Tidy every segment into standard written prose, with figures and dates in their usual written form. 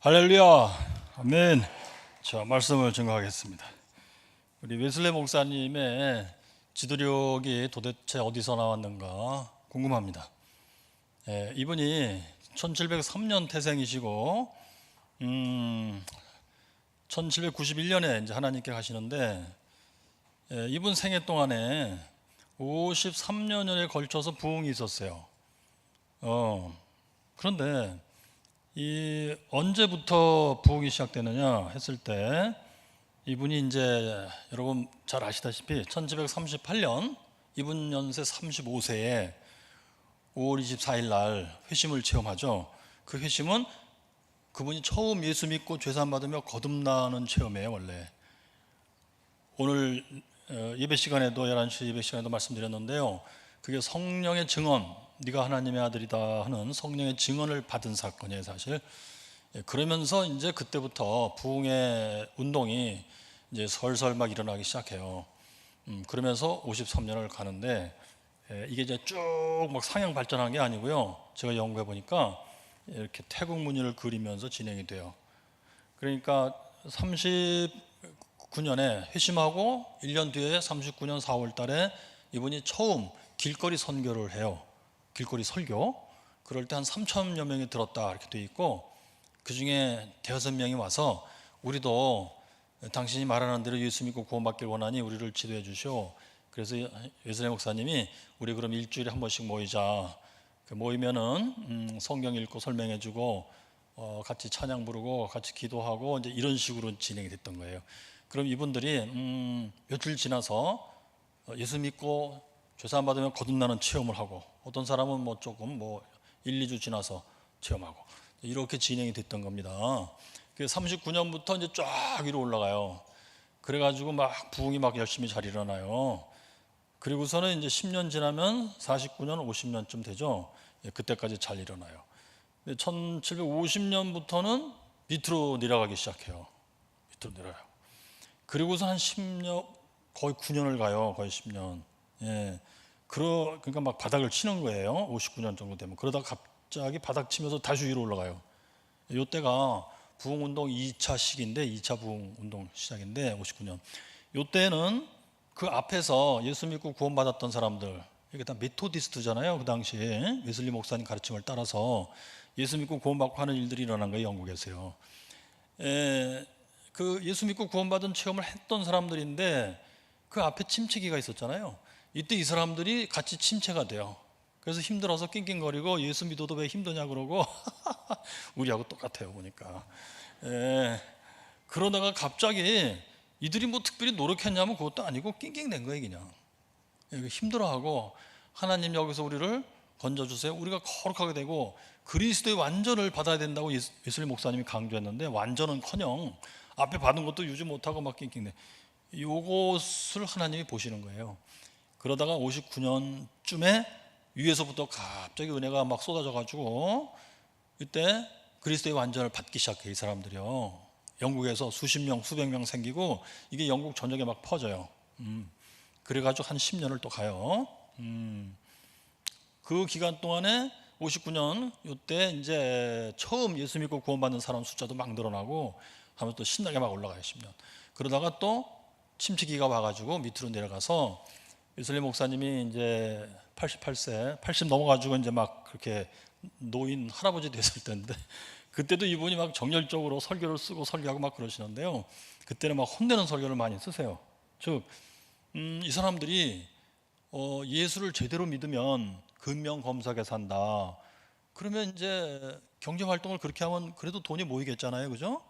할렐루야, 아멘. 자, 말씀을 증거하겠습니다. 우리 웨슬리 목사님의 지도력이 도대체 어디서 나왔는가 궁금합니다. 이분이 1703년 태생이시고 1791년에 이제 하나님께 가시는데, 이분 생애 동안에 53년에 걸쳐서 부흥이 있었어요. 그런데 이 언제부터 부흥이 시작되느냐 했을 때, 이분이 이제 여러분 잘 아시다시피 1738년 이분 연세 35세에 5월 24일 날 회심을 체험하죠. 그 회심은 그분이 처음 예수 믿고 죄사함 받으며 거듭나는 체험이에요. 원래 오늘 예배 시간에도 11시 예배 시간에도 말씀드렸는데요, 그게 성령의 증언, 네가 하나님의 아들이다 하는 성령의 증언을 받은 사건이에요, 사실. 그러면서 이제 그때부터 부흥의 운동이 이제 설설 막 일어나기 시작해요. 그러면서 53년을 가는데, 이게 이제 쭉 막 상향 발전한 게 아니고요, 제가 연구해 보니까 이렇게 태국 무늬를 그리면서 진행이 돼요. 그러니까 39년에 회심하고 1년 뒤에 39년 4월 달에 이분이 처음 길거리 선교를 해요. 길거리 설교. 그럴 때 한 3천여 명이 들었다 이렇게 돼 있고, 그 중에 대여섯 명이 와서 우리도 당신이 말하는 대로 예수 믿고 구원받길 원하니 우리를 지도해 주시오. 그래서 웨슬리 목사님이 우리 그럼 일주일에 한 번씩 모이자. 모이면은 성경 읽고 설명해 주고 같이 찬양 부르고 같이 기도하고 이제 이런 식으로 진행이 됐던 거예요. 그럼 이분들이 며칠 지나서 예수 믿고 죄사함 받으면 거듭나는 체험을 하고, 어떤 사람은 뭐 조금 1, 2주 지나서 체험하고, 이렇게 진행이 됐던 겁니다. 39년부터 이제 쫙 위로 올라가요. 그래가지고 막 부흥이 막 열심히 잘 일어나요. 그리고서는 이제 10년 지나면 49년, 50년쯤 되죠. 그때까지 잘 일어나요. 1750년부터는 밑으로 내려가기 시작해요. 밑으로 내려가요. 그리고서 한 10년, 거의 9년을 가요. 거의 10년. 그러니까 막 바닥을 치는 거예요. 59년 정도 되면. 그러다가 갑자기 바닥 치면서 다시 위로 올라가요. 이때가 부흥운동 2차 시기인데, 2차 부흥운동 시작인데 59년. 이때는 그 앞에서 예수 믿고 구원받았던 사람들, 이게 다 메토디스트잖아요. 그 당시에 웨슬리 목사님 가르침을 따라서 예수 믿고 구원받고 하는 일들이 일어난 거예요. 영국에서요. 그 예수 믿고 구원받은 체험을 했던 사람들인데, 그 앞에 침체기가 있었잖아요. 이때 이 사람들이 같이 침체가 돼요. 그래서 힘들어서 낑낑거리고 예수 믿어도 왜 힘드냐 그러고 우리하고 똑같아요, 보니까. 그러다가 갑자기 이들이 뭐 특별히 노력했냐면 그것도 아니고 낑낑댄 거예요. 그냥 힘들어하고, 하나님 여기서 우리를 건져주세요. 우리가 거룩하게 되고 그리스도의 완전을 받아야 된다고 웨슬리 목사님이 강조했는데, 완전은커녕 앞에 받은 것도 유지 못하고 막 낑낑대. 요것을 하나님이 보시는 거예요. 그러다가 59년쯤에 위에서부터 갑자기 은혜가 막 쏟아져 가지고, 이때 그리스도의 완전을 받기 시작해. 이 사람들이요, 영국에서 수십 명 수백 명 생기고, 이게 영국 전역에 막 퍼져요. 그래가지고 한 10년을 또 가요. 그 기간 동안에 59년 이때 이제 처음 예수 믿고 구원받는 사람 숫자도 막 늘어나고 하면서 또 신나게 막 올라가요. 10년. 그러다가 또 침체기가 와가지고 밑으로 내려가서, 웨슬리 목사님이 이제 88세, 80 넘어가지고 이제 막 그렇게 노인 할아버지 됐을 때인데, 그때도 이분이 막 정열적으로 설교를 쓰고 설교하고 막 그러시는데요, 그때는 막 혼내는 설교를 많이 쓰세요. 즉, 이 사람들이 예수를 제대로 믿으면 근명검사하게 산다. 그러면 이제 경제 활동을 그렇게 하면 그래도 돈이 모이겠잖아요, 그죠?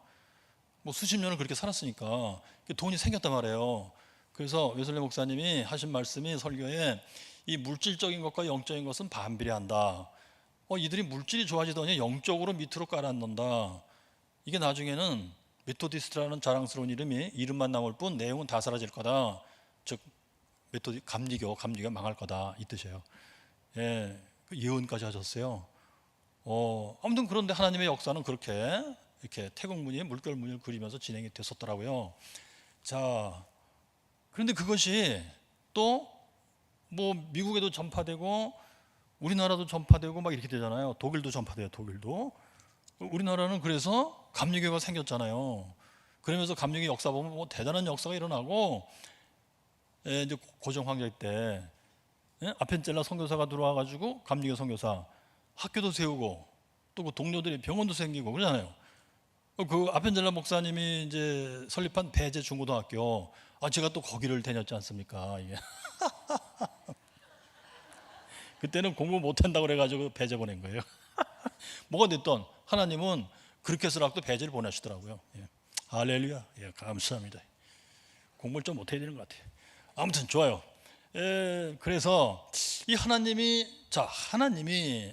뭐 수십 년을 그렇게 살았으니까 돈이 생겼단 말이에요. 그래서 웨슬리 목사님이 하신 말씀이 설교에, 이 물질적인 것과 영적인 것은 반비례한다. 이들이 물질이 좋아지더니 영적으로 밑으로 깔아놓는다. 이게 나중에는 메토디스트라는 자랑스러운 이름만 남을 뿐 내용은 다 사라질 거다. 즉 감리교가 망할 거다, 이 뜻이에요. 그 예언까지 하셨어요. 아무튼 그런데 하나님의 역사는 그렇게 이렇게 태국무늬, 물결무늬를 그리면서 진행이 됐었더라고요. 자, 그런데 그것이 또 뭐 미국에도 전파되고 우리나라도 전파되고 막 이렇게 되잖아요. 독일도 전파돼요. 독일도. 우리나라는 그래서 감리교가 생겼잖아요. 그러면서 감리교 역사 보면 뭐 대단한 역사가 일어나고, 이제 고종 황제 때 아펜젤라 선교사가 들어와가지고 감리교 선교사 학교도 세우고 또 그 동료들이 병원도 생기고 그러잖아요. 그 아펜젤라 목사님이 이제 설립한 배제 중고등학교, 제가 또 거기를 다녔지 않습니까? 예. 그때는 공부 못한다고 그래가지고 배제 보낸 거예요. 뭐가 됐든 하나님은 그렇게 해서라도 배제를 보내시더라고요. 예. 할렐루야. 예, 감사합니다. 공부를 좀 못해야 되는 것 같아요. 아무튼 좋아요. 그래서 이 하나님이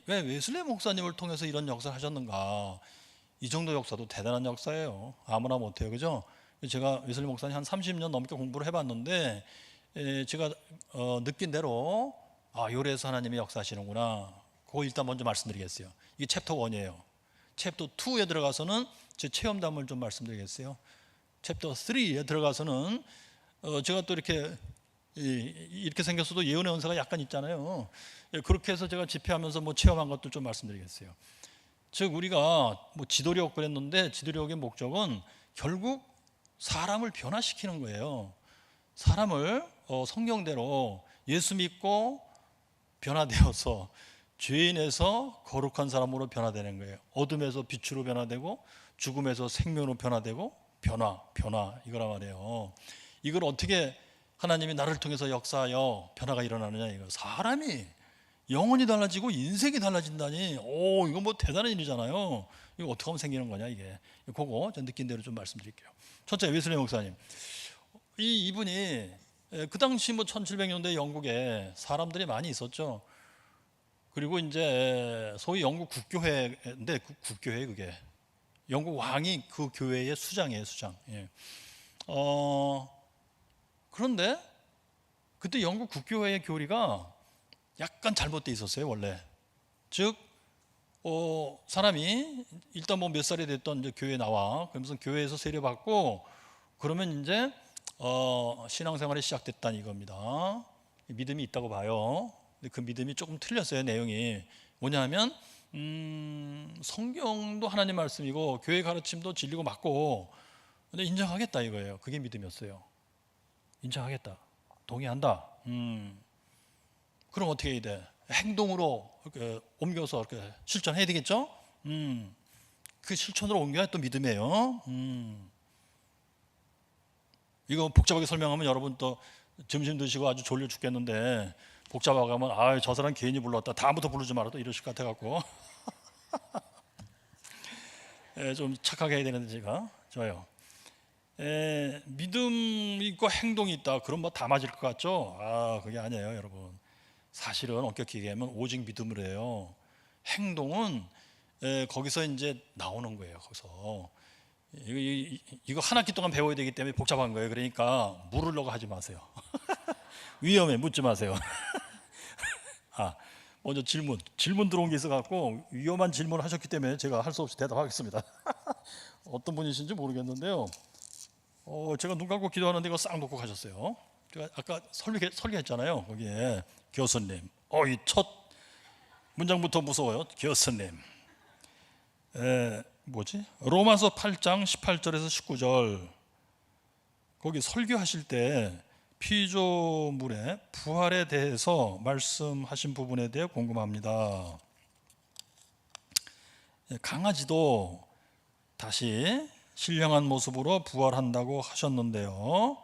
왜 웨슬리 목사님을 통해서 이런 역사를 하셨는가? 이 정도 역사도 대단한 역사예요. 아무나 못해요, 그죠? 제가 웨슬리 목사님 한 30년 넘게 공부를 해봤는데, 제가 느낀 대로 요래서 하나님이 역사하시는구나. 그거 일단 먼저 말씀드리겠어요. 이게 챕터 1이에요. 챕터 2에 들어가서는 제 체험담을 좀 말씀드리겠어요. 챕터 3에 들어가서는 제가 또 이렇게 생겼어도 예언의 은사가 약간 있잖아요. 그렇게 해서 제가 집회하면서 뭐 체험한 것도 좀 말씀드리겠어요. 즉 우리가 뭐 지도력 그랬는데, 지도력의 목적은 결국 사람을 변화시키는 거예요. 사람을 성경대로 예수 믿고 변화되어서 죄인에서 거룩한 사람으로 변화되는 거예요. 어둠에서 빛으로 변화되고 죽음에서 생명으로 변화되고 변화 이거란 말이에요. 이걸 어떻게 하나님이 나를 통해서 역사하여 변화가 일어나느냐, 이거. 사람이 영혼이 달라지고 인생이 달라진다니, 이거 뭐 대단한 일이잖아요. 이거 어떻게 하면 생기는 거냐, 이게. 그거 저 느낀 대로 좀 말씀드릴게요. 첫째, 웨슬리 목사님. 이분이 그 당시 뭐 1700년대 영국에 사람들이 많이 있었죠. 그리고 이제 소위 영국 국교회인데, 국교회, 그게 영국 왕이 그 교회의 수장이에요, 수장. 예. 그런데 그때 영국 국교회의 교리가 약간 잘못되어 있었어요, 원래. 즉 사람이 일단 뭐 몇 살이 됐던 이제 교회에 나와, 그러면서 교회에서 세례받고 그러면 이제 신앙생활이 시작됐다는 이겁니다. 믿음이 있다고 봐요. 근데 그 믿음이 조금 틀렸어요, 내용이. 뭐냐면 성경도 하나님 말씀이고 교회 가르침도 진리고 맞고, 근데 인정하겠다 이거예요. 그게 믿음이었어요. 인정하겠다, 동의한다. 그럼 어떻게 해야 돼? 행동으로 이렇게 옮겨서 이렇게 실천해야 되겠죠? 그 실천으로 옮겨야 또 믿음이에요. 이거 복잡하게 설명하면 여러분 또 점심 드시고 아주 졸려 죽겠는데, 복잡하게 하면 저 사람 괜히 불렀다, 다음부터 부르지 마라 또 이러실 것 같아갖고 좀 착하게 해야 되는데 제가. 좋아요. 믿음 있고 행동이 있다, 그럼 뭐 다 맞을 것 같죠? 그게 아니에요, 여러분. 사실은 엄격히 얘기하면 오직 믿음으로 해요. 행동은 거기서 이제 나오는 거예요. 거기서 이거 한 학기 동안 배워야 되기 때문에 복잡한 거예요. 그러니까 물으려고 하지 마세요. 위험해, 묻지 마세요. 먼저 질문 들어온 게 있어갖고 위험한 질문을 하셨기 때문에 제가 할 수 없이 대답하겠습니다. 어떤 분이신지 모르겠는데요. 제가 눈 감고 기도하는데 이거 싹 놓고 가셨어요. 제가 아까 설계했잖아요. 거기에 교수님. 이 첫 문장부터 무서워요. 교수님. 로마서 8장 18절에서 19절. 거기 설교하실 때 피조물의 부활에 대해서 말씀하신 부분에 대해 궁금합니다. 강아지도 다시 신령한 모습으로 부활한다고 하셨는데요.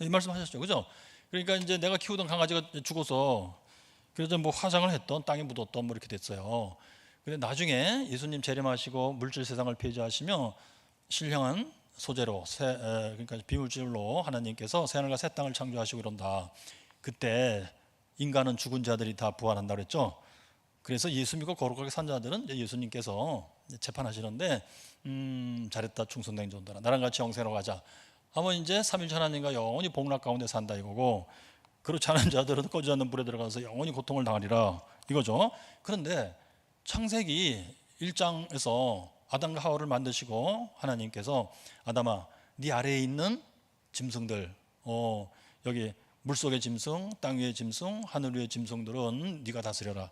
이 말씀 하셨죠, 그죠? 그러니까 이제 내가 키우던 강아지가 죽어서 그래서 뭐 화상을 했던, 땅에 묻었던 뭐 이렇게 됐어요. 근데 나중에 예수님 재림하시고 물질 세상을 폐지하시며 신령한 소재로 그러니까 비물질로 하나님께서 새하늘과 새 땅을 창조하시고 그런다. 그때 인간은 죽은 자들이 다 부활한다 그랬죠. 그래서 예수 믿고 거룩하게 산 자들은 예수님께서 재판하시는데, 잘했다 충성된 종들아, 나랑 같이 영생으로 가자 하면 이제 삼위일체 하나님과 영원히 복락 가운데 산다 이거고, 그렇지 않은 자들은 꺼지지 않는 불에 들어가서 영원히 고통을 당하리라 이거죠. 그런데 창세기 1장에서 아담과 하와를 만드시고 하나님께서 아담아, 네 아래에 있는 짐승들, 여기 물속의 짐승, 땅 위의 짐승, 하늘 위의 짐승들은 네가 다스려라.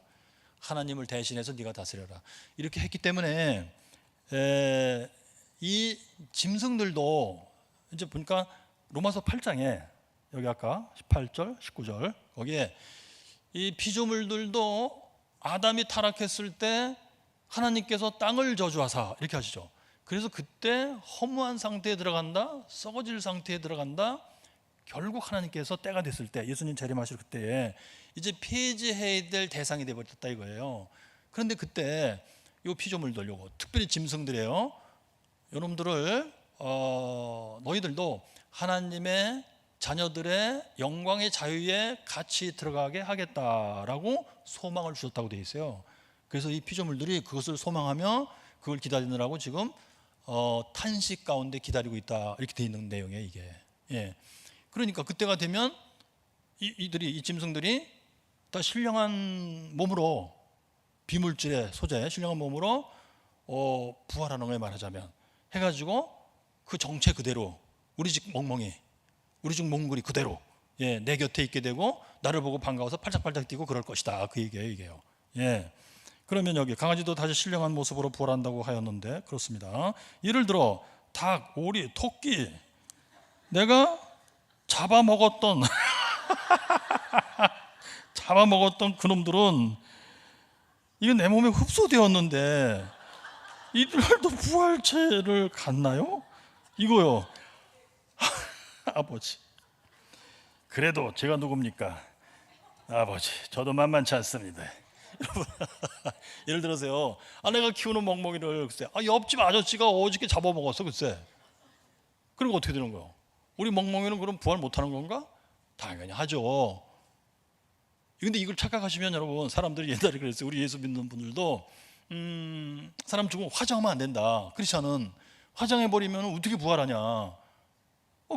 하나님을 대신해서 네가 다스려라. 이렇게 했기 때문에 이 짐승들도 이제 보니까 로마서 8장에 여기 아까 18절, 19절 거기에 이 피조물들도 아담이 타락했을 때 하나님께서 땅을 저주하사 이렇게 하시죠. 그래서 그때 허무한 상태에 들어간다, 썩어질 상태에 들어간다. 결국 하나님께서 때가 됐을 때 예수님 재림하실 그때에 이제 폐지해야 될 대상이 되어버렸다 이거예요. 그런데 그때 이 피조물들, 요거 특별히 짐승들이에요. 여러분들을 너희들도 하나님의 자녀들의 영광의 자유에 같이 들어가게 하겠다라고 소망을 주셨다고 되어 있어요. 그래서 이 피조물들이 그것을 소망하며 그걸 기다리느라고 지금 탄식 가운데 기다리고 있다 이렇게 되어 있는 내용이에요 이게. 예. 그러니까 그때가 되면 이 짐승들이 다 신령한 몸으로, 비물질의 소재 신령한 몸으로 부활하는 거에 말하자면 해가지고 그 정체 그대로 우리 집 멍멍이, 우리 집 몽골이 그대로 내 곁에 있게 되고 나를 보고 반가워서 팔짝팔짝 뛰고 그럴 것이다 그 얘기예요 이게요. 예. 그러면 여기 강아지도 다시 신령한 모습으로 부활한다고 하였는데 그렇습니다. 예를 들어 닭, 오리, 토끼, 내가 잡아먹었던 그놈들은 이게 내 몸에 흡수되었는데 이들도 부활체를 갖나요? 이거요. 아버지, 그래도 제가 누굽니까? 아버지, 저도 만만치 않습니다. 여러분, 예를 들어서요, 내가 키우는 멍멍이를 글쎄, 옆집 아저씨가 어저께 잡아먹었어 글쎄. 그리고 어떻게 되는 거예요? 우리 멍멍이는 그럼 부활 못하는 건가? 당연히 하죠. 근데 이걸 착각하시면 여러분, 사람들이 옛날에 그랬어요. 우리 예수 믿는 분들도 사람 죽으면 화장하면 안 된다. 크리스찬은 화장해버리면 어떻게 부활하냐.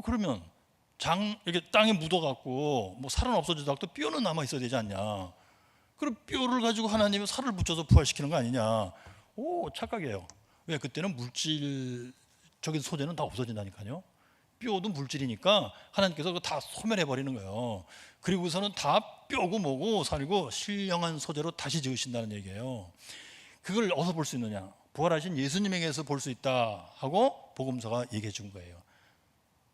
그러면 이렇게 땅에 묻어갖고 뭐 살은 없어지다가 또 뼈는 남아 있어야 되지 않냐. 그럼 뼈를 가지고 하나님이 살을 붙여서 부활시키는 거 아니냐. 착각이에요. 왜? 그때는 물질적인 소재는 다 없어진다니까요. 뼈도 물질이니까 하나님께서 그거 다 소멸해 버리는 거예요. 그리고서는 다 뼈고 뭐고 살고 신령한 소재로 다시 지으신다는 얘기예요. 그걸 어디서 볼 수 있느냐? 부활하신 예수님에게서 볼 수 있다 하고 복음서가 얘기해 준 거예요.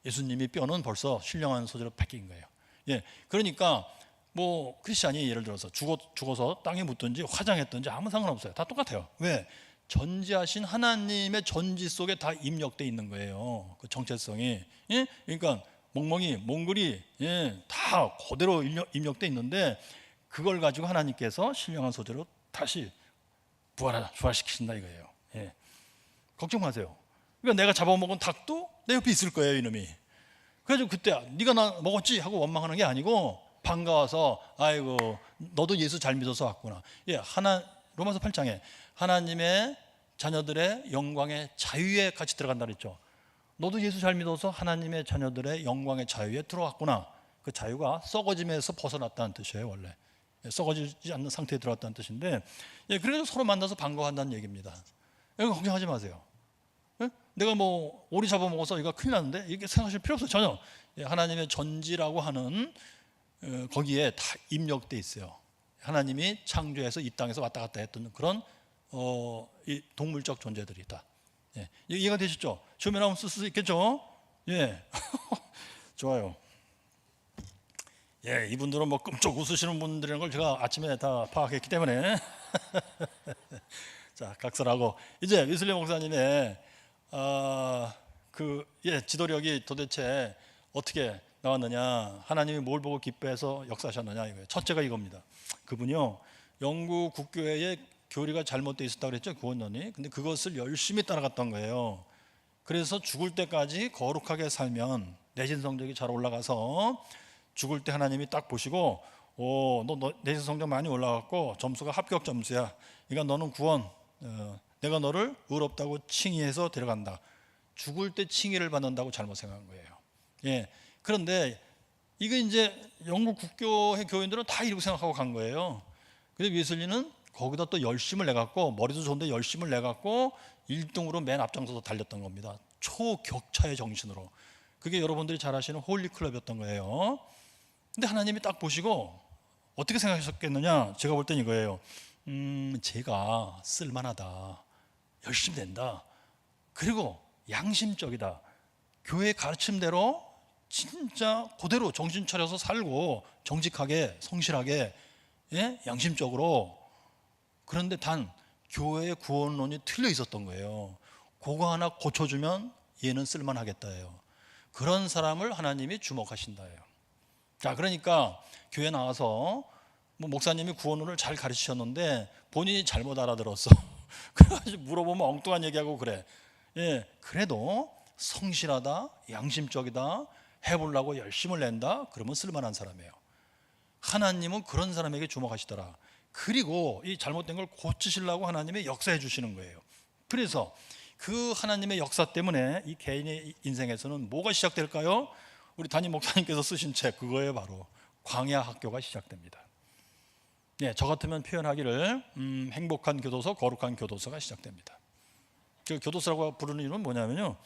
예수님이 뼈는 벌써 신령한 소재로 바뀐 거예요. 예, 그러니까 뭐 크리스찬이 예를 들어서 죽어서 땅에 묻든지 화장했든지 아무 상관없어요. 다 똑같아요. 왜? 전지하신 하나님의 전지 속에 다 입력되어 있는 거예요. 그 정체성이. 예? 그러니까 멍멍이, 몽골이 다 그대로 입력되어 있는데 그걸 가지고 하나님께서 신령한 소재로 다시 부활시키신다 이거예요. 예. 걱정 마세요. 그러니까 내가 잡아먹은 닭도 내 옆에 있을 거예요 이놈이. 그래서 그때 네가 나 먹었지 하고 원망하는 게 아니고 반가워서 아이고 너도 예수 잘 믿어서 왔구나. 예, 로마서 8장에 하나님의 자녀들의 영광의 자유에 같이 들어간다 그랬죠. 너도 예수 잘 믿어서 하나님의 자녀들의 영광의 자유에 들어왔구나. 그 자유가 썩어짐에서 벗어났다는 뜻이에요 원래. 썩어지지 않는 상태에 들어왔다는 뜻인데, 그래서 서로 만나서 반가워한다는 얘기입니다. 이거 걱정하지 마세요. 내가 뭐 오리 잡아먹어서 이거 큰일 났는데 이게 생각하실 필요 없어요. 전혀. 하나님의 전지라고 하는 거기에 다 입력돼 있어요. 하나님이 창조해서 이 땅에서 왔다 갔다 했던 그런 이 동물적 존재들이다. 이해가 되시죠? 주변에 한번 쓸 수 있겠죠? 예. 좋아요. 예, 이분들은 뭐 끔찍 웃으시는 분들이라는 걸 제가 아침에 다 파악했기 때문에 자, 각설하고 이제 위슬리 목사님의 지도력이 도대체 어떻게 나왔느냐, 하나님이 뭘 보고 기뻐해서 역사하셨느냐 이거예요. 첫째가 이겁니다. 그분이요, 영국 국교회의 교리가 잘못되어 있었다고 그랬죠, 구원론이. 근데 그것을 열심히 따라갔던 거예요. 그래서 죽을 때까지 거룩하게 살면 내신 성적이 잘 올라가서 죽을 때 하나님이 딱 보시고 너 내신 성적 많이 올라갔고 점수가 합격 점수야. 그러니까 너는 구원, 내가 너를 의롭다고 칭의해서 데려간다. 죽을 때 칭의를 받는다고 잘못 생각한 거예요. 예. 그런데 이게 이제 영국 국교회 교인들은 다 이렇게 생각하고 간 거예요. 근데 웨슬리는 거기다 또 열심을 내갖고, 머리도 좋은데 열심을 내갖고 1등으로 맨 앞장서서 달렸던 겁니다. 초격차의 정신으로. 그게 여러분들이 잘 아시는 홀리클럽이었던 거예요. 근데 하나님이 딱 보시고 어떻게 생각하셨겠느냐, 제가 볼 땐 이거예요. 제가 쓸만하다. 열심히 된다. 그리고 양심적이다. 교회 가르침대로 진짜 그대로 정신 차려서 살고 정직하게 성실하게, 예? 양심적으로. 그런데 단 교회의 구원론이 틀려 있었던 거예요. 그거 하나 고쳐주면 얘는 쓸만하겠다예요. 그런 사람을 하나님이 주목하신다예요. 자, 그러니까 교회 나와서 뭐 목사님이 구원론을 잘 가르치셨는데 본인이 잘못 알아들었어. 그래가지고 물어보면 엉뚱한 얘기하고 그래. 예, 그래도 성실하다, 양심적이다, 해보려고 열심을 낸다, 그러면 쓸만한 사람이에요. 하나님은 그런 사람에게 주목하시더라. 그리고 이 잘못된 걸 고치시려고 하나님이 역사해 주시는 거예요. 그래서 그 하나님의 역사 때문에 이 개인의 인생에서는 뭐가 시작될까요? 우리 담임 목사님께서 쓰신 책, 그거예요. 바로 광야 학교가 시작됩니다. 네, 저 같으면 표현하기를 행복한 교도소, 거룩한 교도소가 시작됩니다. 그 교도소라고 부르는 이유는 뭐냐면요,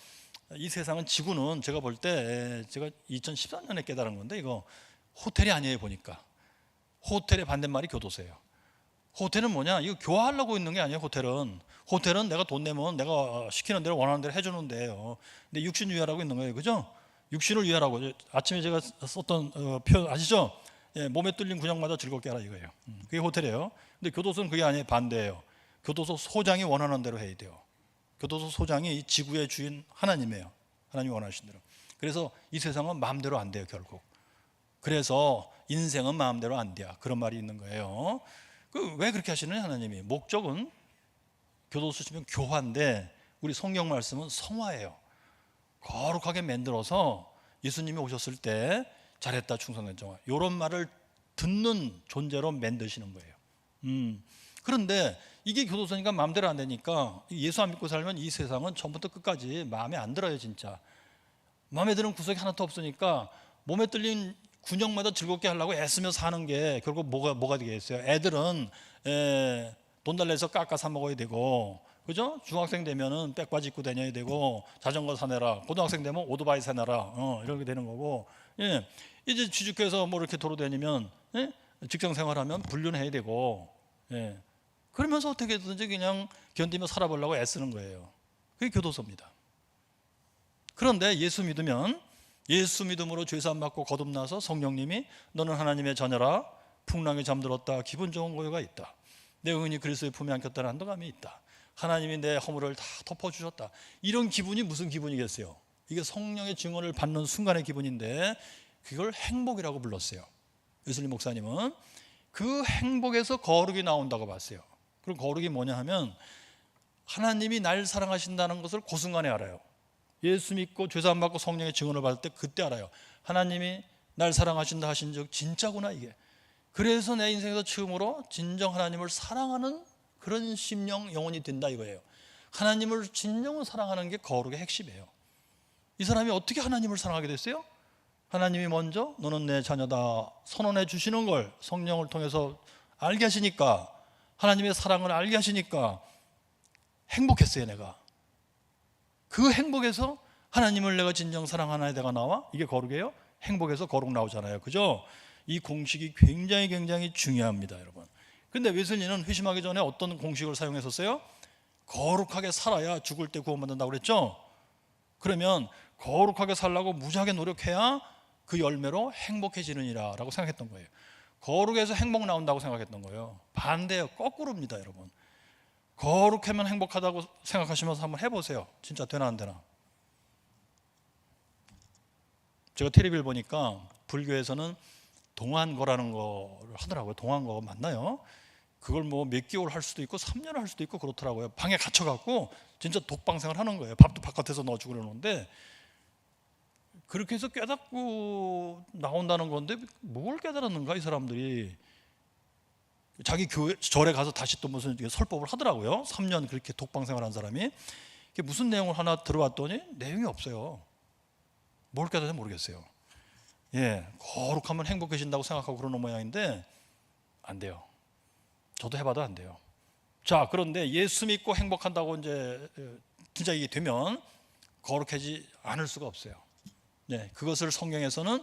이 세상은, 지구는 제가 볼 때, 제가 2013년에 깨달은 건데, 이거 호텔이 아니에요. 보니까 호텔의 반대말이 교도소예요. 호텔은 뭐냐, 이거 교화하려고 있는 게 아니에요. 호텔은 내가 돈 내면 내가 시키는 대로 원하는 대로 해주는 데예요. 근데 육신 위하라고 있는 거예요. 그죠? 육신을 위하라고. 아침에 제가 썼던 표현 아시죠? 예, 몸에 뚫린 군형마다 즐겁게 하라, 이거예요. 그게 호텔이에요. 근데 교도소는 그게 아니에요. 반대예요. 교도소 소장이 원하는 대로 해야 돼요. 교도소 소장이 이 지구의 주인 하나님이에요. 하나님이 원하신 대로. 그래서 이 세상은 마음대로 안 돼요, 결국. 그래서 인생은 마음대로 안 돼요. 그런 말이 있는 거예요. 왜 그렇게 하시느냐, 하나님이. 목적은 교도소 치면 교화인데 우리 성경 말씀은 성화예요. 거룩하게 만들어서 예수님이 오셨을 때 잘했다, 충성된 종아, 이런 말을 듣는 존재로 만드시는 거예요. 그런데 이게 교도소니까 마음대로 안 되니까, 예수 안 믿고 살면 이 세상은 처음부터 끝까지 마음에 안 들어요. 진짜 마음에 드는 구석이 하나도 없으니까 몸에 뚫린 군형마다 즐겁게 하려고 애쓰며 사는 게 결국 뭐가 되겠어요? 애들은 돈 달래서 깎아 사 먹어야 되고, 그죠? 중학생 되면은 백바지 입고 다녀야 되고, 자전거 사내라. 고등학생 되면 오토바이 사내라. 이렇게 되는 거고, 예. 이제 취직해서 뭐 이렇게 도로 다니면, 예? 직장 생활하면 불륜해야 되고, 예. 그러면서 어떻게든지 그냥 견디며 살아보려고 애쓰는 거예요. 그게 교도소입니다. 그런데 예수 믿으면, 예수 믿음으로 죄사함 받고 거듭나서 성령님이 너는 하나님의 자녀라, 풍랑에 잠들었다, 기분 좋은 고요가 있다, 내 의인이 그리스도의 품에 안겼다는 안도감이 있다, 하나님이 내 허물을 다 덮어주셨다, 이런 기분이 무슨 기분이겠어요? 이게 성령의 증언을 받는 순간의 기분인데, 그걸 행복이라고 불렀어요. 예수님 목사님은 그 행복에서 거룩이 나온다고 봤어요. 그럼 거룩이 뭐냐 하면, 하나님이 날 사랑하신다는 것을 그 순간에 알아요. 예수 믿고 죄사함 받고 성령의 증언을 받을 때 그때 알아요. 하나님이 날 사랑하신다 하신 적 진짜구나, 이게. 그래서 내 인생에서 처음으로 진정 하나님을 사랑하는 그런 심령, 영혼이 된다, 이거예요. 하나님을 진정으로 사랑하는 게 거룩의 핵심이에요. 이 사람이 어떻게 하나님을 사랑하게 됐어요? 하나님이 먼저 너는 내 자녀다 선언해 주시는 걸 성령을 통해서 알게 하시니까, 하나님의 사랑을 알게 하시니까 행복했어요. 내가 그 행복에서 하나님을 내가 진정 사랑하는 데가 나와, 이게 거룩이에요. 행복에서 거룩 나오잖아요. 그죠? 이 공식이 굉장히 중요합니다, 여러분. 근데 웨슬리는 회심하기 전에 어떤 공식을 사용했었어요? 거룩하게 살아야 죽을 때 구원받는다고 그랬죠? 그러면 거룩하게 살라고 무지하게 노력해야 그 열매로 행복해지느니라 라고 생각했던 거예요. 거룩에서 행복 나온다고 생각했던 거예요. 반대예요. 거꾸로입니다, 여러분. 거룩하면 행복하다고 생각하시면서 한번 해보세요. 진짜 되나 안 되나? 제가 텔레비를 보니까 불교에서는 동안거라는 거를 하더라고요. 동안거 맞나요? 그걸 뭐 몇 개월 할 수도 있고 3년 할 수도 있고 그렇더라고요. 방에 갇혀갖고 진짜 독방생활 하는 거예요. 밥도 바깥에서 넣어주고 그러는데, 그렇게 해서 깨닫고 나온다는 건데 뭘 깨달았는가, 이 사람들이. 자기 교회 절에 가서 다시 또 무슨 설법을 하더라고요. 3년 그렇게 독방생활 한 사람이. 그게 무슨 내용을 하나 들어봤더니 내용이 없어요. 뭘 깨달았는지 모르겠어요. 예, 거룩하면 행복해진다고 생각하고 그러는 모양인데 안 돼요. 저도 해봐도 안 돼요. 자, 그런데 예수 믿고 행복한다고 이제 진짜 이게 되면 거룩해지지 않을 수가 없어요. 네, 그것을 성경에서는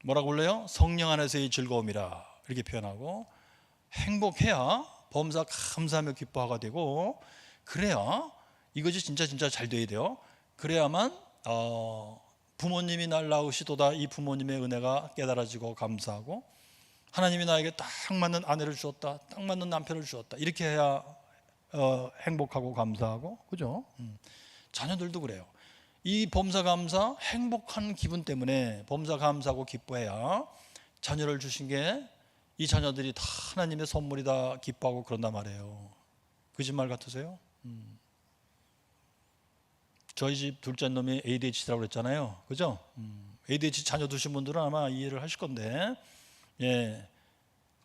뭐라고 불러요? 성령 안에서의 즐거움이라 이렇게 표현하고, 행복해야 범사 감사하며 기뻐하가 되고, 그래야 이것이 진짜 잘 돼야 돼요. 그래야만 부모님이 날 낳으시도다 이 부모님의 은혜가 깨달아지고 감사하고, 하나님이 나에게 딱 맞는 아내를 주었다, 딱 맞는 남편을 주었다, 이렇게 해야 행복하고 감사하고, 그죠? 자녀들도 그래요. 이 범사 감사, 행복한 기분 때문에 범사 감사하고 기뻐해야 자녀를 주신 게 이 자녀들이 다 하나님의 선물이다 기뻐하고 그런단 말이에요. 거짓말 같으세요? 저희 집 둘째 놈이 ADHD라고 그랬잖아요, 그죠? ADHD 자녀 두신 분들은 아마 이해를 하실 건데, 예,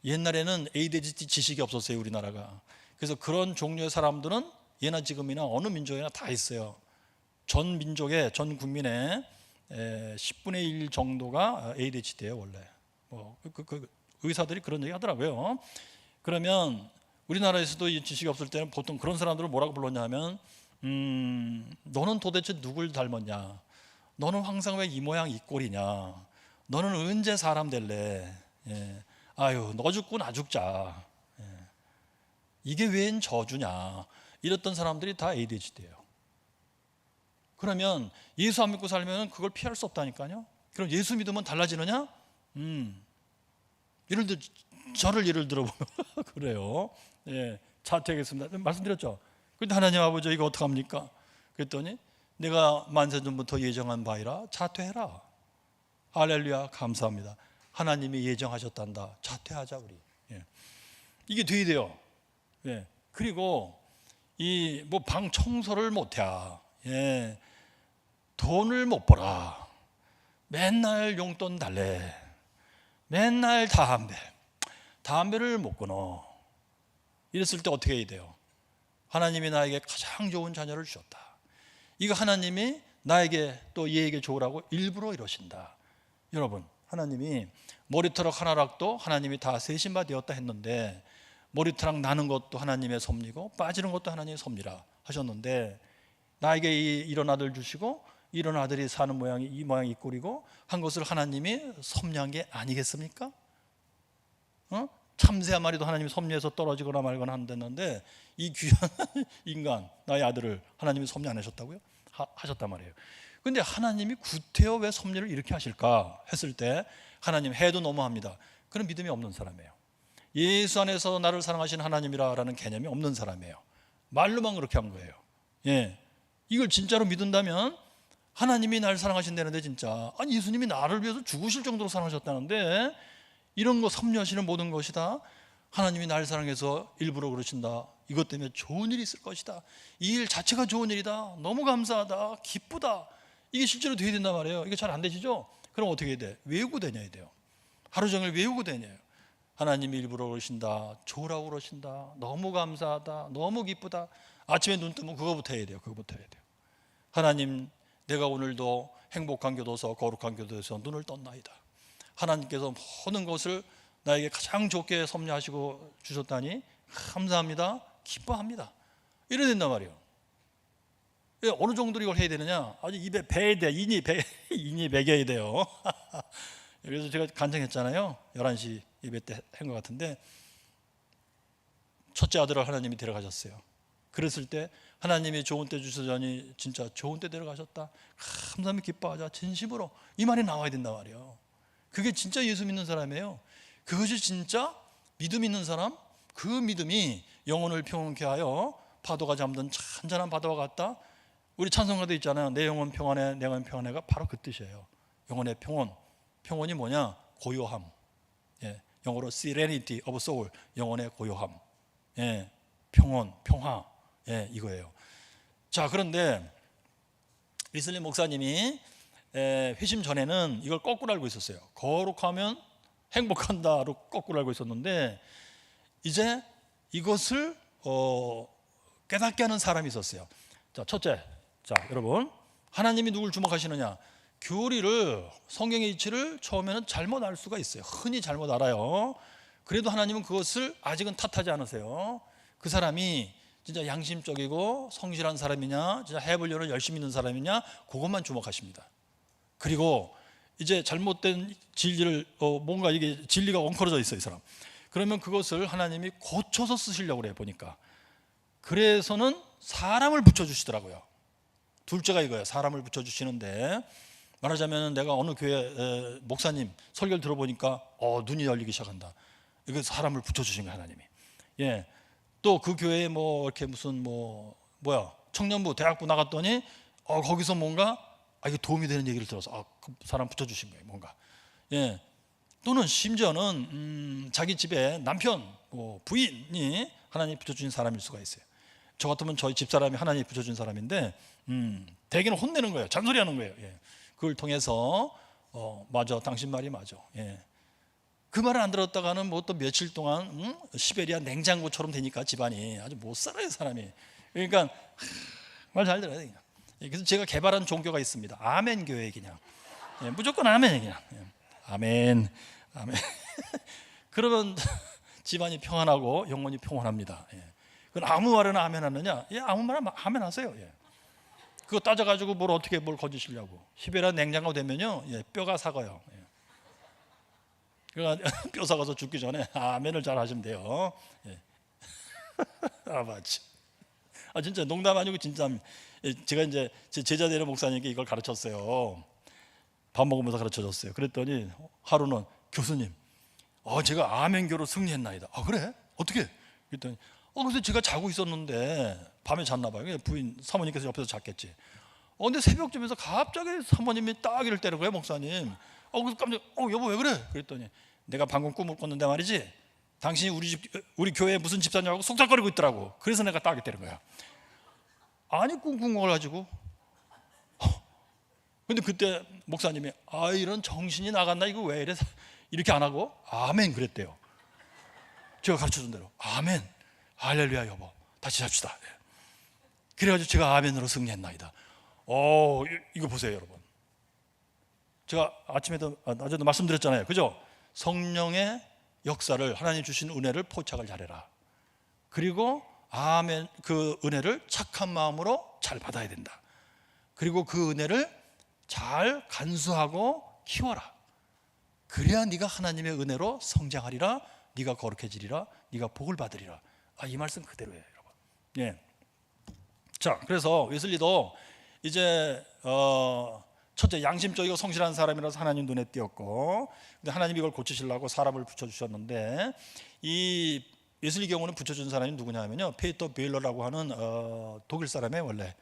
옛날에는 ADHD 지식이 없었어요, 우리나라가. 그래서 그런 종류의 사람들은 예나 지금이나 어느 민족이나 다 있어요. 전 민족의, 전 국민의 10분의 1 정도가 ADHD예요, 원래. 의사들이 그런 얘기 하더라고요. 그러면 우리나라에서도 이 지식이 없을 때는 보통 그런 사람들을 뭐라고 불렀냐 하면, 너는 도대체 누굴 닮았냐? 너는 항상 왜 이 모양 이 꼴이냐? 너는 언제 사람 될래? 예. 아유, 너 죽고 나 죽자. 예. 이게 웬 저주냐? 이랬던 사람들이 다 ADHD예요. 그러면 예수 안 믿고 살면 그걸 피할 수 없다니까요. 그럼 예수 믿으면 달라지느냐? 저를 예를 들어보면 그래요. 예, 자퇴하겠습니다. 말씀드렸죠. 근데 하나님 아버지 이거 어떡합니까? 그랬더니 내가 만세 전부터 예정한 바이라 자퇴해라. 할렐루야, 감사합니다. 하나님이 예정하셨단다. 자퇴하자 우리. 예. 이게 돼야 돼요. 예. 그리고 이 뭐 방 청소를 못해. 예. 돈을 못 벌어. 맨날 용돈 달래. 맨날 담배를 못 끊어. 이랬을 때 어떻게 해야 돼요? 하나님이 나에게 가장 좋은 자녀를 주셨다. 이거 하나님이 나에게 또 얘에게 좋으라고 일부러 이러신다. 여러분, 하나님이 머리털 하나락도 하나님이 다 세신 바 되었다 했는데, 머리털 나는 것도 하나님의 섭리고 빠지는 것도 하나님의 섭리라 하셨는데, 나에게 이런 아들 주시고 이런 아들이 사는 모양이 이 모양이 이 꼴이고 한 것을 하나님이 섭리한 게 아니겠습니까? 참새 한 마리도 하나님이 섭리해서 떨어지거나 말거나 한다는데, 이 귀한 인간 나의 아들을 하나님이 섭리 안 하셨다고요? 하셨단 말이에요. 근데 하나님이 구태여 왜 섭리를 이렇게 하실까 했을 때, 하나님 해도 너무합니다. 그런 믿음이 없는 사람이에요. 예수 안에서 나를 사랑하신 하나님이라는 개념이 없는 사람이에요. 말로만 그렇게 한 거예요. 예, 이걸 진짜로 믿는다면 하나님이 날 사랑하신다는데, 진짜 아니 예수님이 나를 위해서 죽으실 정도로 사랑하셨다는데, 이런 거 섭리하시는 모든 것이 다 하나님이 날 사랑해서 일부러 그러신다. 이것 때문에 좋은 일이 있을 것이다. 이 일 자체가 좋은 일이다. 너무 감사하다. 기쁘다. 이게 실제로 돼야 된단 말이에요. 이게 잘 안 되시죠? 그럼 어떻게 해야 돼? 외우고 다녀야 돼요. 하루 종일 외우고 다녀요. 하나님이 일부러 그러신다. 좋으라고 그러신다. 너무 감사하다. 너무 기쁘다. 아침에 눈 뜨면 그거부터 해야 돼요. 그거부터 해야 돼요. 하나님, 내가 오늘도 행복한 교도소, 거룩한 교도소에서 눈을 떴나이다. 하나님께서 모든 것을 나에게 가장 좋게 섭리하시고 주셨다니 감사합니다. 기뻐합니다. 이래야 된단 말이에요. 어느 정도로 이걸 해야 되느냐? 아주 입에 배야 돼. 인이 배겨야 돼요. 그래서 제가 간증했잖아요. 11시 예배 때 한 것 같은데, 첫째 아들을 하나님이 데려가셨어요. 그랬을 때 하나님이 좋은 때 주시더니 진짜 좋은 때 데려가셨다. 감사하며 기뻐하자. 진심으로 이 말이 나와야 된단 말이에요. 그게 진짜 예수 믿는 사람이에요. 그것이 진짜 믿음 있는 사람, 그 믿음이 영혼을 평온케 하여 파도가 잠든 잔잔한 바다와 같다. 우리 찬송가도 있잖아요. 내 영혼 평안해, 내 영혼 평안해가 바로 그 뜻이에요. 영혼의 평온. 평온이 뭐냐? 고요함. 예, 영어로 serenity of soul, 영혼의 고요함. 예, 평온, 평화. 예, 이거예요. 자, 그런데 리슬리 목사님이 회심 전에는 이걸 거꾸로 알고 있었어요. 거룩하면 행복한다로 거꾸로 알고 있었는데, 이제 이것을 깨닫게 하는 사람이 있었어요. 자, 첫째, 자 여러분, 하나님이 누굴 주목하시느냐? 교리를, 성경의 이치를 처음에는 잘못 알 수가 있어요. 흔히 잘못 알아요. 그래도 하나님은 그것을 아직은 탓하지 않으세요. 그 사람이 진짜 양심적이고 성실한 사람이냐, 진짜 해보려는 열심히 있는 사람이냐, 그것만 주목하십니다. 그리고 이제 잘못된 진리를 뭔가 이게 진리가 엉클어져 있어요, 이 사람. 그러면 그것을 하나님이 고쳐서 쓰시려고 그래요, 보니까. 그래서는 사람을 붙여주시더라고요. 둘째가 이거예요. 사람을 붙여주시는데, 말하자면 내가 어느 교회 목사님 설교를 들어보니까 눈이 열리기 시작한다. 이거 사람을 붙여주신 거예요, 하나님이. 예. 또 그 교회에 뭐 이렇게 무슨 청년부 대학부 나갔더니 거기서 뭔가 이게 도움이 되는 얘기를 들어서 그 사람 붙여주신 거예요, 뭔가. 예. 또는 심지어는 자기 집에 남편, 부인이 하나님이 붙여주신 사람일 수가 있어요. 저 같으면 저희 집사람이 하나님이 붙여준 사람인데 대개는 혼내는 거예요. 잔소리하는 거예요. 예. 그걸 통해서 맞아, 당신 말이 맞아. 예. 그 말을 안 들었다가는 뭐 또 며칠 동안 시베리아 냉장고처럼 되니까 집안이 아주 못 살아요, 사람이. 그러니까 말 잘 들어야 돼요. 그래서 제가 개발한 종교가 있습니다. 아멘 교회. 그냥 무조건 아멘. 그냥 아멘, 아멘. 그러면 집안이 평안하고 영혼이 평안합니다. 그건 아무 말이나 아멘 하느냐? 아무 말이나 아멘 하세요. 그거 따져가지고 뭘 거주시려고. 시베리아 냉장고 되면요, 뼈가 사가요. 그러니까 뼈 사가서 죽기 전에 아멘을 잘 하시면 돼요. 맞지. 진짜 농담 아니고 진짜. 제가 이제 제 제자 되는 목사님께 이걸 가르쳤어요. 밥 먹으면서 가르쳐줬어요. 그랬더니 하루는 교수님, 제가 아멘교로 승리했나이다. 그래? 어떻게? 그랬더니 그래서 제가 자고 있었는데 밤에 잤나 봐요. 부인 사모님께서 옆에서 잤겠지. 근데 새벽쯤에서 갑자기 사모님이 따귀를 때는 거예요, 목사님. 그래서 깜짝 여보 왜 그래? 그랬더니 내가 방금 꿈을 꿨는데 말이지, 당신이 우리 교회에 무슨 집사냐고 속삭거리고 있더라고. 그래서 내가 따귀 때린 거야. 아니 꿍꿍 거가지고. 근데 그때 목사님이 이런 정신이 나갔나, 이거 왜 이래, 이렇게 안 하고 아멘 그랬대요. 제가 가르쳐준 대로 아멘, 할렐루야 여보, 다시 잡시다. 그래가지고 제가 아멘으로 승리했나이다. 이거 보세요, 여러분. 제가 낮에도 말씀드렸잖아요, 그죠? 성령의 역사를, 하나님 주신 은혜를 포착을 잘해라. 그리고 아멘, 그 은혜를 착한 마음으로 잘 받아야 된다. 그리고 그 은혜를 잘 간수하고 키워라. 그래야 네가 하나님의 은혜로 성장하리라, 네가 거룩해지리라, 네가 복을 받으리라. 이 말씀 그대로예요, 여러분. 예. 자, 그래서 웨슬리도 이제 첫째 양심적이고 성실한 사람이라서 하나님 눈에 띄었고, 근데 하나님이 이걸 고치시려고 사람을 붙여주셨는데, 이 웨슬리 경우는 붙여준 사람이 누구냐 하면요, 페이터 베일러라고 하는 독일 사람의 원래.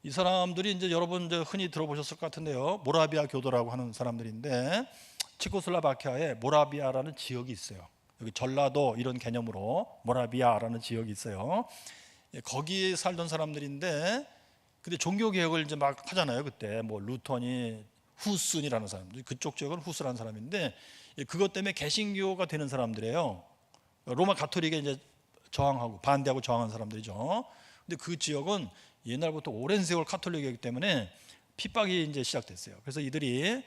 이 사람들이 이제 여러분 이제 흔히 들어보셨을 것 같은데요, 모라비아 교도라고 하는 사람들인데, 체코슬라바키아에 모라비아라는 지역이 있어요. 여기 전라도 이런 개념으로 모라비아라는 지역이 있어요. 거기에 살던 사람들인데, 근데 종교 개혁을 이제 막 하잖아요. 그때 뭐 루터니, 후슨이라는 사람, 그쪽 지역은 후스라는 사람인데, 그것 때문에 개신교가 되는 사람들이에요. 로마 가톨릭에 이제 저항하고 반대하고 저항한 사람들이죠. 근데 그 지역은 옛날부터 오랜 세월 가톨릭이기 때문에 핍박이 이제 시작됐어요. 그래서 이들이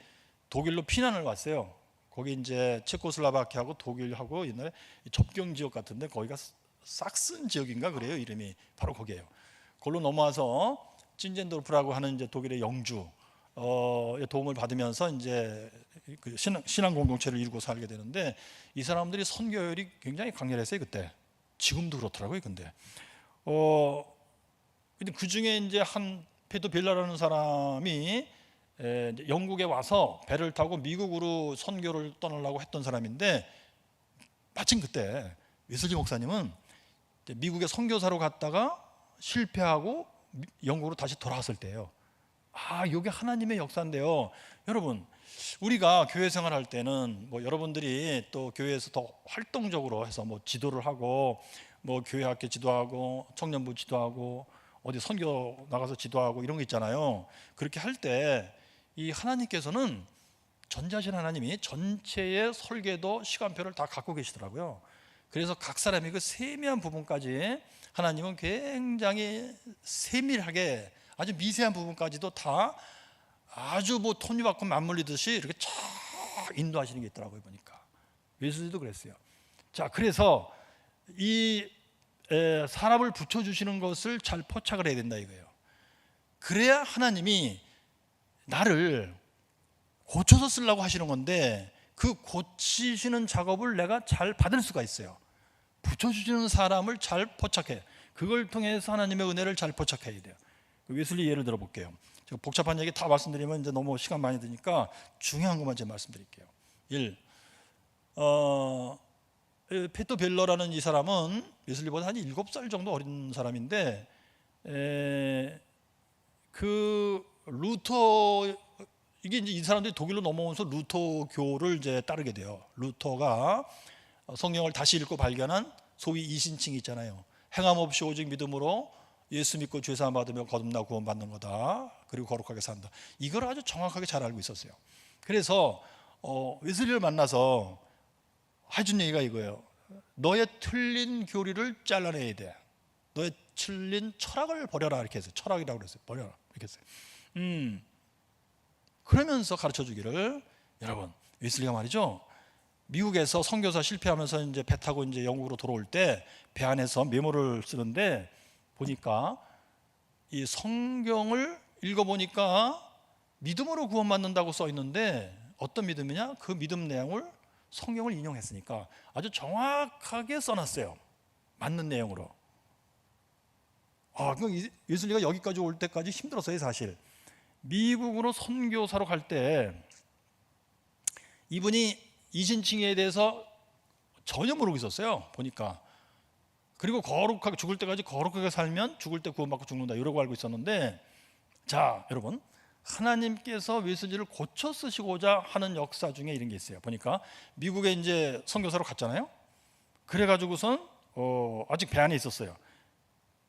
독일로 피난을 왔어요. 거기 이제 체코슬라바키아하고 독일하고 옛날에 접경 지역 같은데, 거기가 삭슨 지역인가 그래요, 이름이. 바로 거기에요. 거기로 넘어와서 찐젠도르프라고 하는 이제 독일의 영주 도움을 받으면서 이제 그 신앙 공동체를 이루고 살게 되는데, 이 사람들이 선교율이 굉장히 강렬했어요, 그때. 지금도 그렇더라고요. 근데 그 중에 이제 한 페토 벨라라는 사람이 영국에 와서 배를 타고 미국으로 선교를 떠나려고 했던 사람인데, 마침 그때 웨슬리 목사님은 미국에 선교사로 갔다가 실패하고 영국으로 다시 돌아왔을 때예요. 이게 하나님의 역사인데요. 여러분, 우리가 교회 생활할 때는 뭐 여러분들이 또 교회에서 더 활동적으로 해서 뭐 지도를 하고, 뭐 교회 학교 지도하고, 청년부 지도하고, 어디 선교 나가서 지도하고 이런 거 있잖아요. 그렇게 할 때 이 하나님께서는, 전지하신 하나님이 전체의 설계도 시간표를 다 갖고 계시더라고요. 그래서 각 사람이 그 세미한 부분까지 하나님은 굉장히 세밀하게, 아주 미세한 부분까지도 다 아주 뭐 톱니바퀴 맞물리듯이 이렇게 쫙 인도하시는 게 있더라고요, 보니까. 웨슬리도 그랬어요. 자, 그래서 이 사람을 붙여주시는 것을 잘 포착을 해야 된다 이거예요. 그래야 하나님이 나를 고쳐서 쓰려고 하시는 건데, 그 고치시는 작업을 내가 잘 받을 수가 있어요. 붙여주시는 사람을 잘 포착해. 그걸 통해서 하나님의 은혜를 잘 포착해야 돼요. 웨슬리 예를 들어 볼게요. 제가 복잡한 얘기 다 말씀드리면 이제 너무 시간 많이 드니까 중요한 것만 제가 말씀드릴게요. 1. 페토 벨러라는 이 사람은 웨슬리보다 한 7살 정도 어린 사람인데, 그 루터, 이게 이제 이 사람들이 독일로 넘어오면서 루터교를 이제 따르게 돼요. 루터가 성경을 다시 읽고 발견한 소위 이신칭이 있잖아요. 행함 없이 오직 믿음으로 예수 믿고 죄 사함 받으며 거듭나 구원 받는 거다. 그리고 거룩하게 산다. 이걸 아주 정확하게 잘 알고 있었어요. 그래서 웨슬리를 만나서 해준 얘기가 이거예요. 너의 틀린 교리를 잘라내야 돼. 너의 틀린 철학을 버려라, 이렇게 했어요. 철학이라고 그랬어요. 버려라, 이렇게 했어요. 그러면서 가르쳐 주기를, 여러분, 웨슬리가 말이죠, 미국에서 선교사 실패하면서 이제 배 타고 이제 영국으로 돌아올 때 배 안에서 메모를 쓰는데 보니까 이 성경을 읽어보니까 믿음으로 구원받는다고 써 있는데, 어떤 믿음이냐? 그 믿음 내용을 성경을 인용했으니까 아주 정확하게 써놨어요. 맞는 내용으로. 웨슬리가 여기까지 올 때까지 힘들었어요. 사실 미국으로 선교사로 갈 때 이분이 이신칭에 대해서 전혀 모르고 있었어요. 보니까. 그리고 거룩하게, 죽을 때까지 거룩하게 살면 죽을 때 구원받고 죽는다, 이러고 알고 있었는데, 자 여러분, 하나님께서 웨슬리를 고쳐 쓰시고자 하는 역사 중에 이런 게 있어요. 보니까 미국에 이제 선교사로 갔잖아요. 그래가지고선 아직 배 안에 있었어요.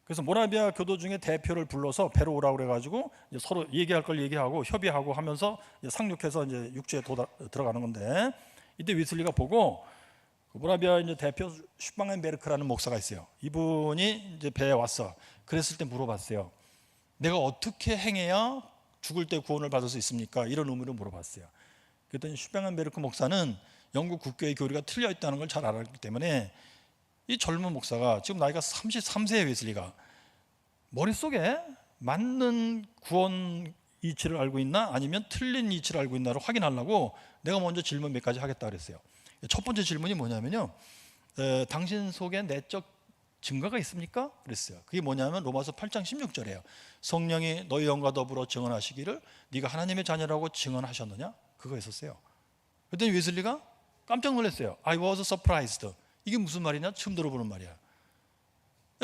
그래서 모라비아 교도 중에 대표를 불러서 배로 오라고 그래가지고 이제 서로 얘기할 걸 얘기하고 협의하고 하면서 이제 상륙해서 이제 육지에 들어가는 건데, 이때 웨슬리가 보고, 그 모라비아 이제 대표 슈방엔베르크라는 목사가 있어요. 이분이 이제 배에 왔어. 그랬을 때 물어봤어요. 내가 어떻게 행해야 죽을 때 구원을 받을 수 있습니까? 이런 의미로 물어봤어요. 그랬더니 슈방엔베르크 목사는 영국 국교의 교리가 틀려 있다는 걸 잘 알았기 때문에, 이 젊은 목사가, 지금 나이가 33세의 웨슬리가 머릿속에 맞는 구원 이치를 알고 있나 아니면 틀린 이치를 알고 있나를 확인하려고 내가 먼저 질문 몇 가지 하겠다 그랬어요. 첫 번째 질문이 뭐냐면요, 당신 속에 내적 증거가 있습니까? 그랬어요. 그게 뭐냐면 로마서 8장 16절이에요. 성령이 너희 영과 더불어 증언하시기를 네가 하나님의 자녀라고 증언하셨느냐? 그거 했었어요. 그랬더니 웨슬리가 깜짝 놀랐어요. I was surprised. 이게 무슨 말이냐? 처음 들어보는 말이야.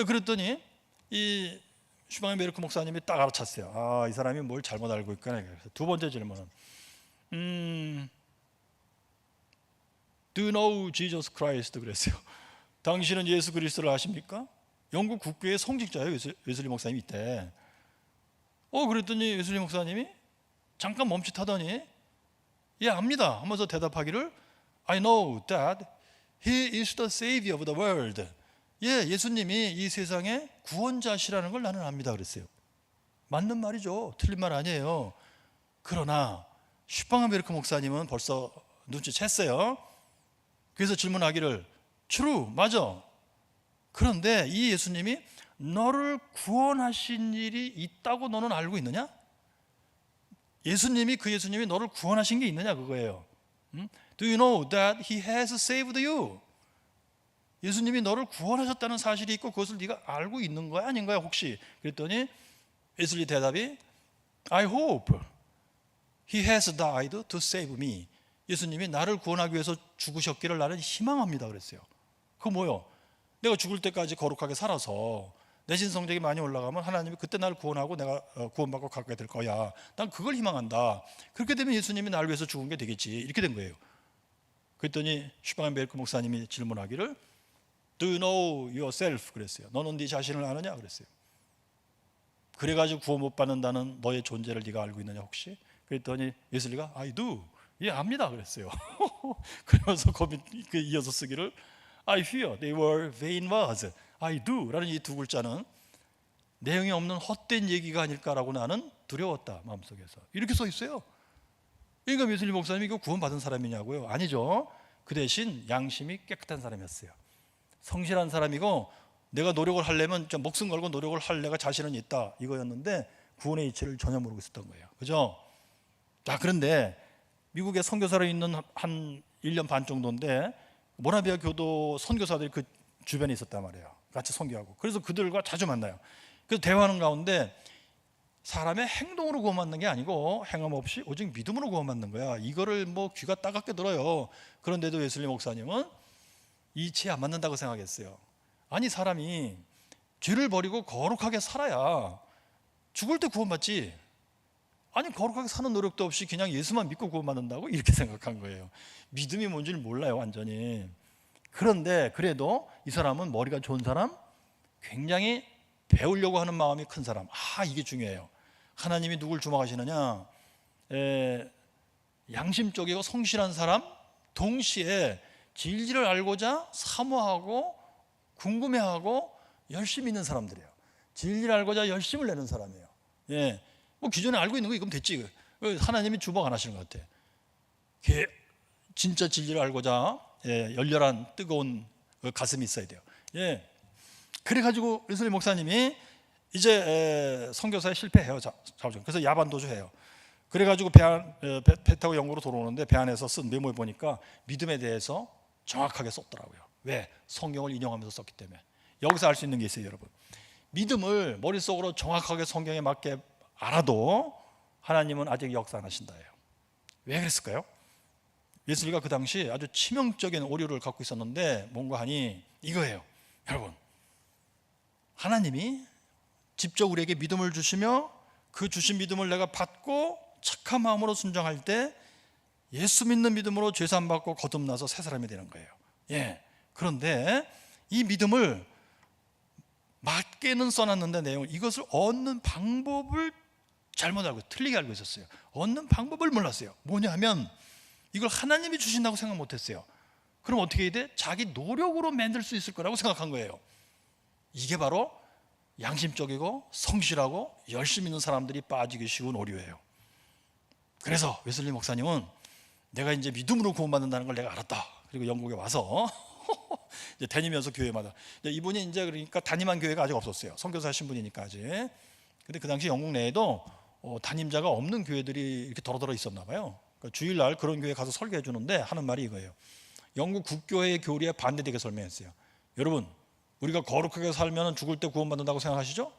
그랬더니 이 슈방엔베르크 목사님이 딱 알아챘어요. 아, 이 사람이 뭘 잘못 알고 있구나. 두 번째 질문은 Do you know Jesus Christ? 그랬어요. 당신은 예수 그리스도를 아십니까? 영국 국교의 성직자예요. 웨슬리 목사님이 이때. 그랬더니 웨슬리 목사님이 잠깐 멈칫하더니 예, 압니다 하면서 대답하기를 I know that He is the Savior of the world. 예, 예수님이 이 세상의 구원자시라는 걸 나는 압니다 그랬어요. 맞는 말이죠. 틀린 말 아니에요. 그러나 슈방엔베르크 목사님은 벌써 눈치챘어요. 그래서 질문하기를 True, 맞아. 그런데 이 예수님이 너를 구원하신 일이 있다고 너는 알고 있느냐? 예수님이, 그 예수님이 너를 구원하신 게 있느냐, 그거예요. Do you know that He has saved you? 예수님이 너를 구원하셨다는 사실이 있고 그것을 네가 알고 있는 거야, 아닌 거야 혹시? 그랬더니 웨슬리 대답이 I hope He has died to save me. 예수님이 나를 구원하기 위해서 죽으셨기를 나는 희망합니다 그랬어요. 그거 뭐요? 내가 죽을 때까지 거룩하게 살아서 내신 성적이 많이 올라가면 하나님이 그때 나를 구원하고 내가 구원받고 가게 될 거야. 난 그걸 희망한다. 그렇게 되면 예수님이 나를 위해서 죽은 게 되겠지. 이렇게 된 거예요. 그랬더니 슈방엔베르크 목사님이 질문하기를 Do you know yourself? 그랬어요. 너는 네 자신을 아느냐? 그랬어요. 그래가지고 구원 못 받는다는 너의 존재를 네가 알고 있느냐 혹시? 그랬더니 웨슬리가 I do. 예, 압니다 그랬어요. 그러면서 이어서 쓰기를 I fear they were vain words. I do 라는 이 두 글자는 내용이 없는 헛된 얘기가 아닐까라고 나는 두려웠다 마음속에서. 이렇게 써 있어요. 그러니까 웨슬리 목사님이 이거 구원받은 사람이냐고요? 아니죠. 그 대신 양심이 깨끗한 사람이었어요. 성실한 사람이고 내가 노력을 하려면 좀 목숨 걸고 노력을 할 내가 자신은 있다 이거였는데 구원의 이치를 전혀 모르고 있었던 거예요. 그죠? 자, 그런데 미국에 선교사로 있는 한 1년 반 정도인데 모라비아 교도 선교사들이 그 주변에 있었단 말이에요. 같이 선교하고. 그래서 그들과 자주 만나요. 그래서 대화하는 가운데 사람의 행동으로 구원받는 게 아니고 행함 없이 오직 믿음으로 구원받는 거야. 이거를 뭐 귀가 따갑게 들어요. 그런데도 웨슬리 목사님은 이치에 안 맞는다고 생각했어요. 아니, 사람이 죄를 버리고 거룩하게 살아야 죽을 때 구원받지. 아니, 거룩하게 사는 노력도 없이 그냥 예수만 믿고 구원받는다고? 이렇게 생각한 거예요. 믿음이 뭔지를 몰라요, 완전히. 그런데 그래도 이 사람은 머리가 좋은 사람, 굉장히 배우려고 하는 마음이 큰 사람. 이게 중요해요. 하나님이 누굴 주목하시느냐? 양심적이고 성실한 사람, 동시에 진리를 알고자 사모하고 궁금해하고 열심히 있는 사람들이에요. 진리를 알고자 열심을 내는 사람이에요. 뭐 기존에 알고 있는 거 이건 됐지. 하나님이 주목 안 하시는 것 같아. 진짜 진리를 알고자 열렬한 뜨거운 가슴이 있어야 돼요. 그래가지고 웨슬리 목사님이 이제 선교사에 실패해요. 그래서 야반도주해요. 그래가지고 배 타고 영국으로 돌아오는데 배 안에서 쓴 메모에 보니까 믿음에 대해서 정확하게 썼더라고요. 왜? 성경을 인용하면서 썼기 때문에. 여기서 알 수 있는 게 있어요, 여러분. 믿음을 머릿속으로 정확하게 성경에 맞게 알아도 하나님은 아직 역사 안 하신다예요. 왜 그랬을까요? 웨슬리가 그 당시 아주 치명적인 오류를 갖고 있었는데 뭔가 하니 이거예요. 여러분, 하나님이 직접 우리에게 믿음을 주시며 그 주신 믿음을 내가 받고 착한 마음으로 순종할 때 예수 믿는 믿음으로 죄산 받고 거듭나서 새 사람이 되는 거예요. 그런데 이 믿음을 맞게는 써놨는데 내용을, 이것을 얻는 방법을 잘못 알고 틀리게 알고 있었어요. 얻는 방법을 몰랐어요. 뭐냐 하면 이걸 하나님이 주신다고 생각 못했어요. 그럼 어떻게 해야 돼? 자기 노력으로 만들 수 있을 거라고 생각한 거예요. 이게 바로 양심적이고 성실하고 열심히 있는 사람들이 빠지기 쉬운 오류예요. 그래서 웨슬리 목사님은 내가 이제 믿음으로 구원받는다는 걸 내가 알았다. 그리고 영국에 와서 이제 다니면서 교회마다, 이분이 이제 그러니까 담임한 교회가 아직 없었어요. 선교사 신분이니까 아직. 근데 그 당시 영국 내에도 담임자가 없는 교회들이 이렇게 더러더러 있었나 봐요. 그러니까 주일날 그런 교회 가서 설교해 주는데 하는 말이 이거예요. 영국 국교회의 교리에 반대되게 설명했어요. 여러분, 우리가 거룩하게 살면 죽을 때 구원받는다고 생각하시죠?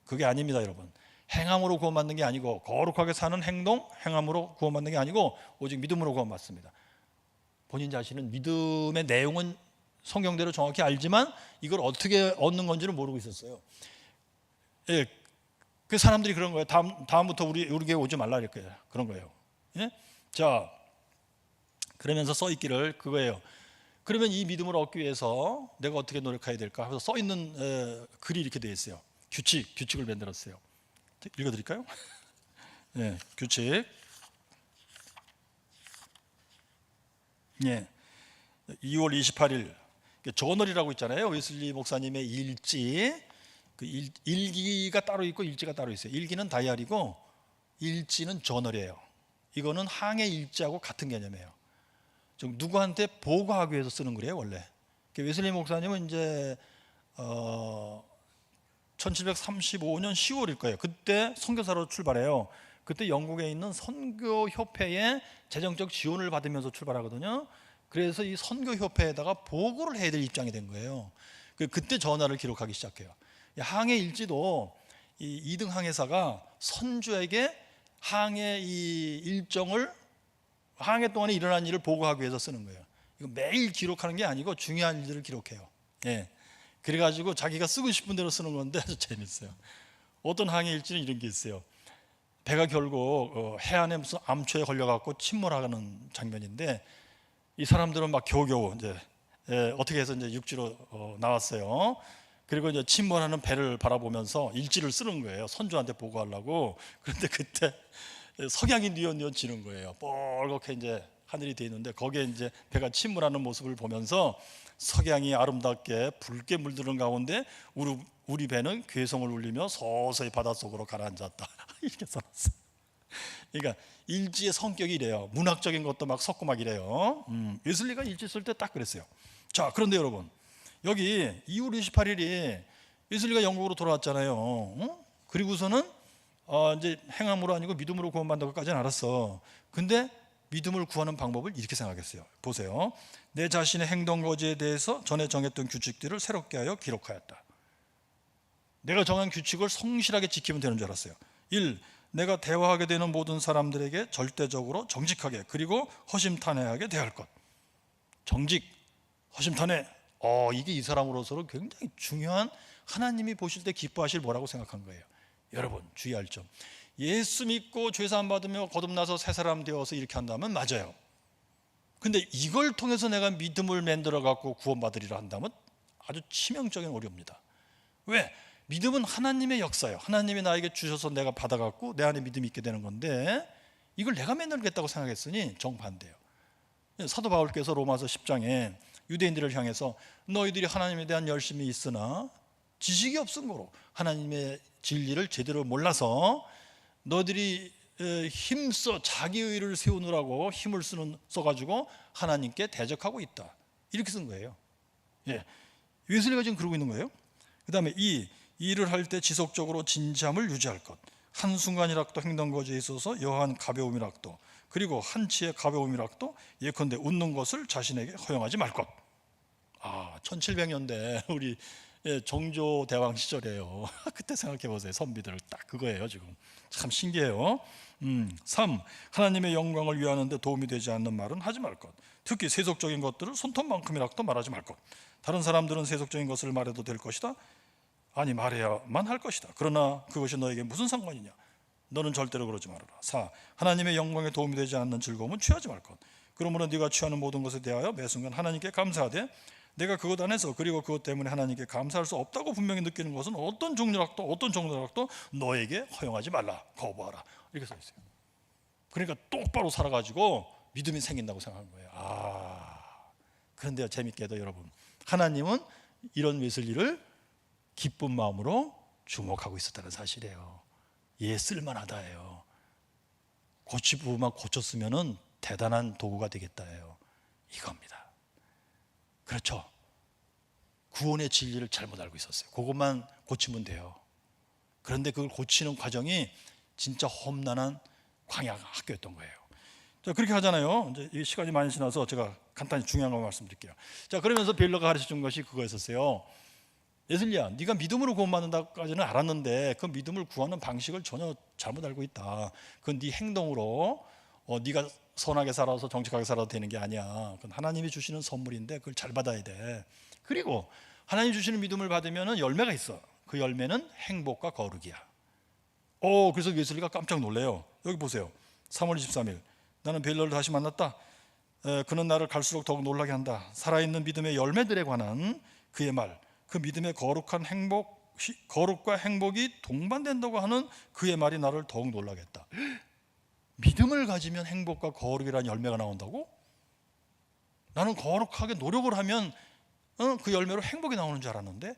그게 아닙니다, 여러분. 행함으로 구원받는 게 아니고, 거룩하게 사는 행동, 행함으로 구원받는 게 아니고 오직 믿음으로 구원받습니다. 본인 자신은 믿음의 내용은 성경대로 정확히 알지만 이걸 어떻게 얻는 건지는 모르고 있었어요. 그 사람들이 그런 거예요. 다음부터 우리 교회 오지 말라 이렇게 그런 거예요. 자, 그러면서 써 있기를 그거예요. 그러면 이 믿음을 얻기 위해서 내가 어떻게 노력해야 될까 하면서 써 있는 글이 이렇게 되어 있어요. 규칙을 만들었어요. 읽어드릴까요? 규칙. 2월 28일 저널이라고 있잖아요. 웨슬리 목사님의 일지. 그 일기가 따로 있고 일지가 따로 있어요. 일기는 다이어리고 일지는 저널이에요. 이거는 항해 일지하고 같은 개념이에요. 좀 누구한테 보고하기 위해서 쓰는 글이에요, 원래. 웨슬리 목사님은 이제 1735년 10월일 거예요. 그때 선교사로 출발해요. 그때 영국에 있는 선교협회의 재정적 지원을 받으면서 출발하거든요. 그래서 이 선교협회에다가 보고를 해야 될 입장이 된 거예요. 그때 전화를 기록하기 시작해요. 항해 일지도 이 2등 항해사가 선주에게 항해 이 일정을, 항해 동안에 일어난 일을 보고하기 위해서 쓰는 거예요. 이거 매일 기록하는 게 아니고 중요한 일들을 기록해요. 그래가지고 자기가 쓰고 싶은 대로 쓰는 건데 아주 재밌어요. 어떤 항해 일지는 이런 게 있어요. 배가 결국 해안에 무슨 암초에 걸려갖고 침몰하는 장면인데 이 사람들은 막 겨우겨우 이제 어떻게 해서 이제 육지로 나왔어요. 그리고 이제 침몰하는 배를 바라보면서 일지를 쓰는 거예요. 선주한테 보고하려고. 그런데 그때 석양이 뉘엿뉘엿 지는 거예요. 뻘겋게 이제 하늘이 돼 있는데 거기에 이제 배가 침몰하는 모습을 보면서 석양이 아름답게 붉게 물드는 가운데 우리 배는 괴성을 울리며 서서히 바닷속으로 가라앉았다. 이렇게 써놨어요. 그러니까 일지의 성격이 이래요. 문학적인 것도 막 섞고 막 이래요. 웨슬리가 일지 쓸 때 딱 그랬어요. 자, 그런데 여러분, 여기 2월 28일이 웨슬리가 영국으로 돌아왔잖아요. 그리고서는 이제 행함으로 아니고 믿음으로 구원받는 것까지는 알았어. 근데 믿음을 구하는 방법을 이렇게 생각했어요. 보세요. 내 자신의 행동 거지에 대해서 전에 정했던 규칙들을 새롭게 하여 기록하였다. 내가 정한 규칙을 성실하게 지키면 되는 줄 알았어요. 1. 내가 대화하게 되는 모든 사람들에게 절대적으로 정직하게 그리고 허심탄회하게 대할 것. 정직, 허심탄회. 이게 이 사람으로서는 굉장히 중요한, 하나님이 보실 때 기뻐하실 뭐라고 생각한 거예요. 여러분 주의할 점, 예수 믿고 죄사함 받으며 거듭나서 새 사람 되어서 이렇게 한다면 맞아요. 근데 이걸 통해서 내가 믿음을 만들어 갖고 구원받으리라 한다면 아주 치명적인 오류입니다. 왜? 믿음은 하나님의 역사예요. 하나님이 나에게 주셔서 내가 받아갖고 내 안에 믿음이 있게 되는 건데, 이걸 내가 만들겠다고 생각했으니 정반대예요. 사도 바울께서 로마서 10장에 유대인들을 향해서 너희들이 하나님에 대한 열심이 있으나 지식이 없은 거로 하나님의 진리를 제대로 몰라서 너희들이 힘써 자기 의를 세우느라고 힘을 써가지고 하나님께 대적하고 있다, 이렇게 쓴 거예요. 웨슬리가 지금 그러고 있는 거예요. 그 다음에 이 일을 할 때 지속적으로 진지함을 유지할 것, 한순간이라도 행동 거지에 있어서 여한 가벼움이라도, 그리고 한치의 가벼움이라도 예컨대 웃는 것을 자신에게 허용하지 말 것. 1700년대 우리 정조 대왕 시절이에요. 그때 생각해 보세요. 선비들 딱 그거예요. 지금 참 신기해요. 3. 하나님의 영광을 위하는 데 도움이 되지 않는 말은 하지 말 것. 특히 세속적인 것들을 손톱만큼이라도 말하지 말 것. 다른 사람들은 세속적인 것을 말해도 될 것이다, 아니 말해야만 할 것이다. 그러나 그것이 너에게 무슨 상관이냐, 너는 절대로 그러지 말아라. 4. 하나님의 영광에 도움이 되지 않는 즐거움은 취하지 말 것. 그러므로 네가 취하는 모든 것에 대하여 매 순간 하나님께 감사하되 내가 그것 안에서 그리고 그것 때문에 하나님께 감사할 수 없다고 분명히 느끼는 것은 어떤 종류락도 너에게 허용하지 말라, 거부하라, 이렇게 써 있어요. 그러니까 똑바로 살아가지고 믿음이 생긴다고 생각한 거예요. 그런데요, 재밌게도 여러분, 하나님은 이런 웨슬리를 기쁜 마음으로 주목하고 있었다는 사실이에요. 쓸만하다예요. 고치부만 고쳤으면 대단한 도구가 되겠다예요. 이겁니다. 그렇죠. 구원의 진리를 잘못 알고 있었어요. 그것만 고치면 돼요. 그런데 그걸 고치는 과정이 진짜 험난한 광야 학교였던 거예요. 자, 그렇게 하잖아요. 이제 이 시간이 많이 지나서 제가 간단히 중요한 거 말씀드릴게요. 자, 그러면서 벨러가 가르쳐준 것이 그거였었어요. 웨슬리야, 네가 믿음으로 구원받는다까지는 알았는데 그 믿음을 구하는 방식을 전혀 잘못 알고 있다. 그건 네 행동으로 네가 선하게 살아서 정직하게 살아도 되는 게 아니야. 그건 하나님이 주시는 선물인데 그걸 잘 받아야 돼. 그리고 하나님 주시는 믿음을 받으면 열매가 있어. 그 열매는 행복과 거룩이야. 그래서 웨슬리가 깜짝 놀래요. 여기 보세요. 3월 23일 나는 벨러를 다시 만났다. 그는 나를 갈수록 더욱 놀라게 한다. 살아있는 믿음의 열매들에 관한 그의 말, 그 믿음의 거룩과 행복이 동반된다고 하는 그의 말이 나를 더욱 놀라게 했다. 믿음을 가지면 행복과 거룩이라는 열매가 나온다고? 나는 거룩하게 노력을 하면 그 열매로 행복이 나오는 줄 알았는데,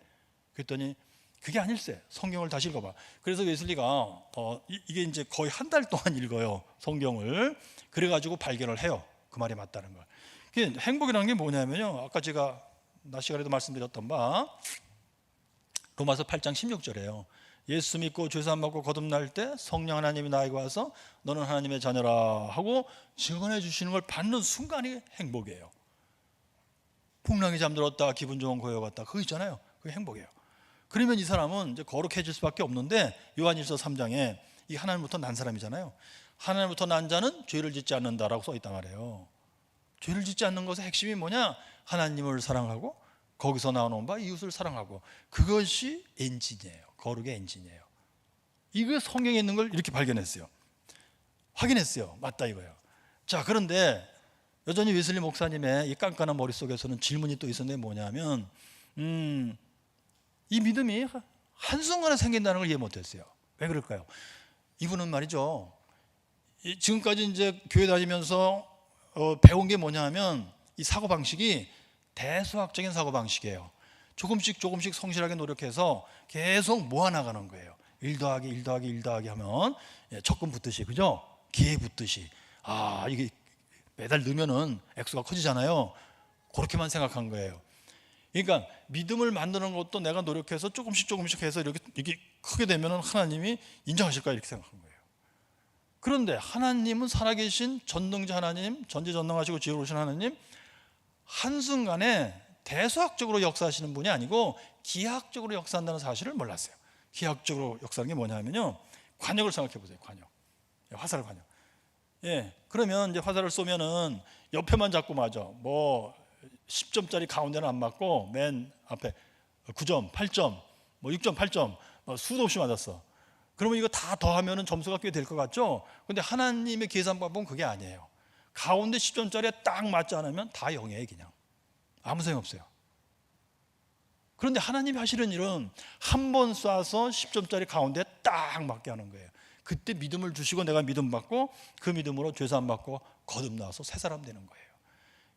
그랬더니 그게 아닐세. 성경을 다시 읽어봐. 그래서 웨슬리가 이게 이제 거의 한 달 동안 읽어요, 성경을. 그래가지고 발견을 해요. 그 말이 맞다는 걸. 행복이라는 게 뭐냐면요, 아까 제가 낮 시간에도 말씀드렸던 바 로마서 8장 16절이에요. 예수 믿고 죄사함 받고 거듭날 때 성령 하나님이 나에게 와서 너는 하나님의 자녀라 하고 증언해 주시는 걸 받는 순간이 행복이에요. 풍랑이 잠들었다, 기분 좋은 고요 같다, 그거 있잖아요. 그게 행복이에요. 그러면 이 사람은 이제 거룩해질 수밖에 없는데, 요한일서 3장에 이 하나님부터 난 사람이잖아요. 하나님부터 난 자는 죄를 짓지 않는다라고 써 있단 말이에요. 죄를 짓지 않는 것의 핵심이 뭐냐? 하나님을 사랑하고 거기서 나오는 바 이웃을 사랑하고, 그것이 엔진이에요. 거룩의 엔진이에요. 이거 성경에 있는 걸 이렇게 발견했어요. 확인했어요. 맞다 이거예요. 자, 그런데 여전히 웨슬리 목사님의 이 깐깐한 머릿속에서는 질문이 또 있었는데 뭐냐면 이 믿음이 한순간에 생긴다는 걸 이해 못했어요. 왜 그럴까요? 이분은 말이죠, 지금까지 이제 교회 다니면서 배운 게 뭐냐면 이 사고방식이 대수학적인 사고방식이에요. 조금씩 성실하게 노력해서 계속 모아나가는 거예요. 1 더하기 1 더하기 1 더하기 하면 적금 붙듯이, 그죠? 기회 붙듯이. 이게 매달 넣으면은 액수가 커지잖아요. 그렇게만 생각한 거예요. 그러니까 믿음을 만드는 것도 내가 노력해서 조금씩 해서 이렇게 크게 되면은 하나님이 인정하실까, 이렇게 생각한 거예요. 그런데 하나님은 살아계신 전능자 하나님, 전지전능하시고 지혜로우신 하나님, 한순간에 대수학적으로 역사하시는 분이 아니고 기하학적으로 역사한다는 사실을 몰랐어요. 기하학적으로 역사하는 게 뭐냐면요, 관역을 생각해 보세요. 관역, 화살 관역. 예, 그러면 이제 화살을 쏘면은 옆에만 잡고 맞아. 뭐 10점짜리 가운데는 안 맞고 맨 앞에 9점, 8점, 뭐 6점, 8점, 수도 없이 맞았어. 그러면 이거 다 더하면은 점수가 꽤 될 것 같죠? 근데 하나님의 계산 방법은 그게 아니에요. 가운데 10점짜리에 딱 맞지 않으면 다 0이에요. 그냥 아무 소용 없어요. 그런데 하나님이 하시는 일은 한 번 쏴서 10점짜리 가운데 딱 맞게 하는 거예요. 그때 믿음을 주시고 내가 믿음 받고 그 믿음으로 죄사함 받고 거듭나서 새 사람 되는 거예요.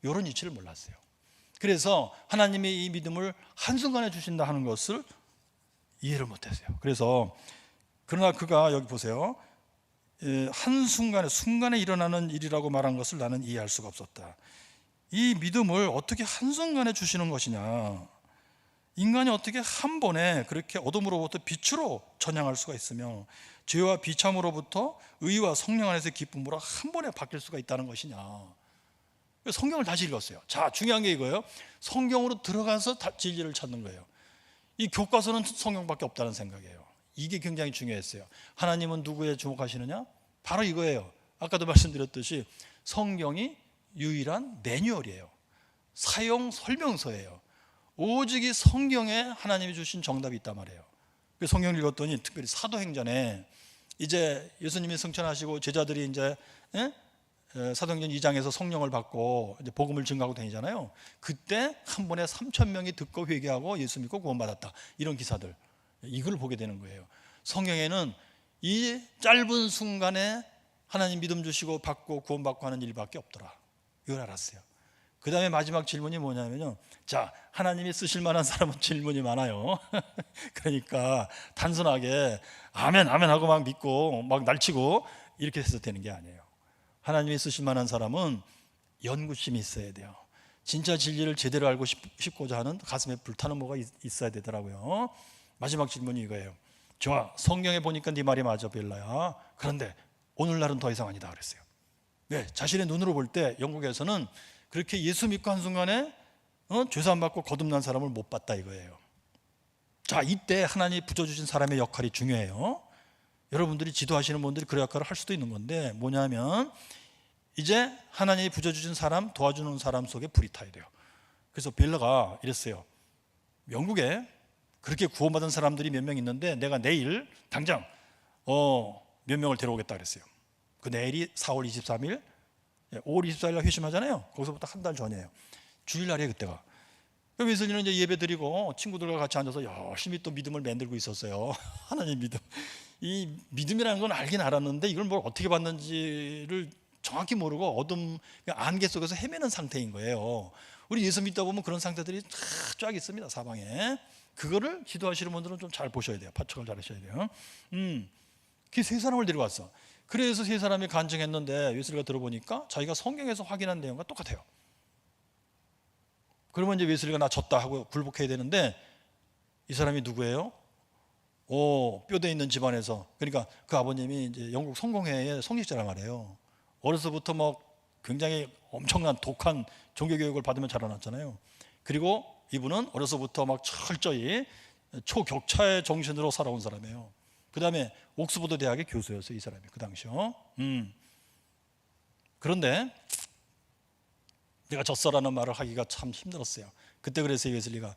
이런 이치를 몰랐어요. 그래서 하나님이 이 믿음을 한순간에 주신다 하는 것을 이해를 못했어요. 그래서 그러나 그가 여기 보세요, 순간에 일어나는 일이라고 말한 것을 나는 이해할 수가 없었다. 이 믿음을 어떻게 한순간에 주시는 것이냐, 인간이 어떻게 한 번에 그렇게 어둠으로부터 빛으로 전향할 수가 있으며 죄와 비참으로부터 의와 성령 안에서의 기쁨으로 한 번에 바뀔 수가 있다는 것이냐. 성경을 다시 읽었어요. 자, 중요한 게 이거예요. 성경으로 들어가서 진리를 찾는 거예요. 이 교과서는 성경밖에 없다는 생각이에요. 이게 굉장히 중요했어요. 하나님은 누구에 주목하시느냐? 바로 이거예요. 아까도 말씀드렸듯이 성경이 유일한 매뉴얼이에요. 사용 설명서예요. 오직 이 성경에 하나님이 주신 정답이 있단 말이에요. 성경을 읽었더니 특별히 사도행전에 이제 예수님이 승천하시고 제자들이 이제 사도행전 2장에서 성령을 받고 이제 복음을 증거하고 다니잖아요. 그때 한 번에 3,000명이 듣고 회개하고 예수 믿고 구원받았다, 이런 기사들, 이걸 보게 되는 거예요. 성경에는 이 짧은 순간에 하나님 믿음 주시고 받고 구원받고 하는 일밖에 없더라, 이걸 알았어요. 그 다음에 마지막 질문이 뭐냐면요, 자, 하나님이 쓰실 만한 사람은 질문이 많아요. 그러니까 단순하게 아멘 아멘 하고 막 믿고 막 날치고 이렇게 해서 되는 게 아니에요. 하나님이 쓰실 만한 사람은 연구심이 있어야 돼요. 진짜 진리를 제대로 알고 싶고자 하는 가슴에 불타는 뭐가 있어야 되더라고요. 마지막 질문이 이거예요. 좋아, 성경에 보니까 네 말이 맞아, 벨라야. 그런데 오늘날은 더 이상 아니다 그랬어요. 왜? 자신의 눈으로 볼 때 영국에서는 그렇게 예수 믿고 한순간에 죄사함 받고 거듭난 사람을 못 봤다 이거예요. 자, 이때 하나님이 붙여주신 사람의 역할이 중요해요. 여러분들이 지도하시는 분들이 그 역할을 할 수도 있는 건데, 뭐냐면 이제 하나님이 붙여주신 사람, 도와주는 사람 속에 불이 타야 돼요. 그래서 벨라가 이랬어요. 영국에 그렇게 구원받은 사람들이 몇 명 있는데 내가 내일 당장 몇 명을 데려오겠다 그랬어요. 그 내일이 4월 23일, 5월 24일 날 회심하잖아요. 거기서부터 한 달 전이에요. 주일날이에요, 그때가. 웨슬리는 이제 예배 드리고 친구들과 같이 앉아서 열심히 또 믿음을 만들고 있었어요. 하나님 믿음. 이 믿음이라는 건 알긴 알았는데 이걸 뭘 어떻게 받는지를 정확히 모르고 어둠 안개 속에서 헤매는 상태인 거예요. 우리 예수 믿다 보면 그런 상태들이 쫙 있습니다, 사방에. 그거를 기도하시는 분들은 좀 잘 보셔야 돼요. 파악을 잘 하셔야 돼요. 그 세 사람을 데려왔어. 그래서 세 사람이 간증했는데 웨슬리가 들어보니까 자기가 성경에서 확인한 내용과 똑같아요. 그러면 이제 웨슬리가 나 졌다 하고 굴복해야 되는데, 이 사람이 누구예요? 뼈대 있는 집안에서, 그러니까 그 아버님이 이제 영국 성공회의 성직자란 말이에요. 어려서부터 뭐 굉장히 엄청난 독한 종교교육을 받으며 자라났잖아요. 그리고 이분은 어려서부터 막 철저히 초격차의 정신으로 살아온 사람이에요. 그 다음에 옥스퍼드 대학의 교수였어요, 이 사람이 그 당시요. 그런데 내가 졌어라는 말을 하기가 참 힘들었어요. 그때 그래서 웨슬리가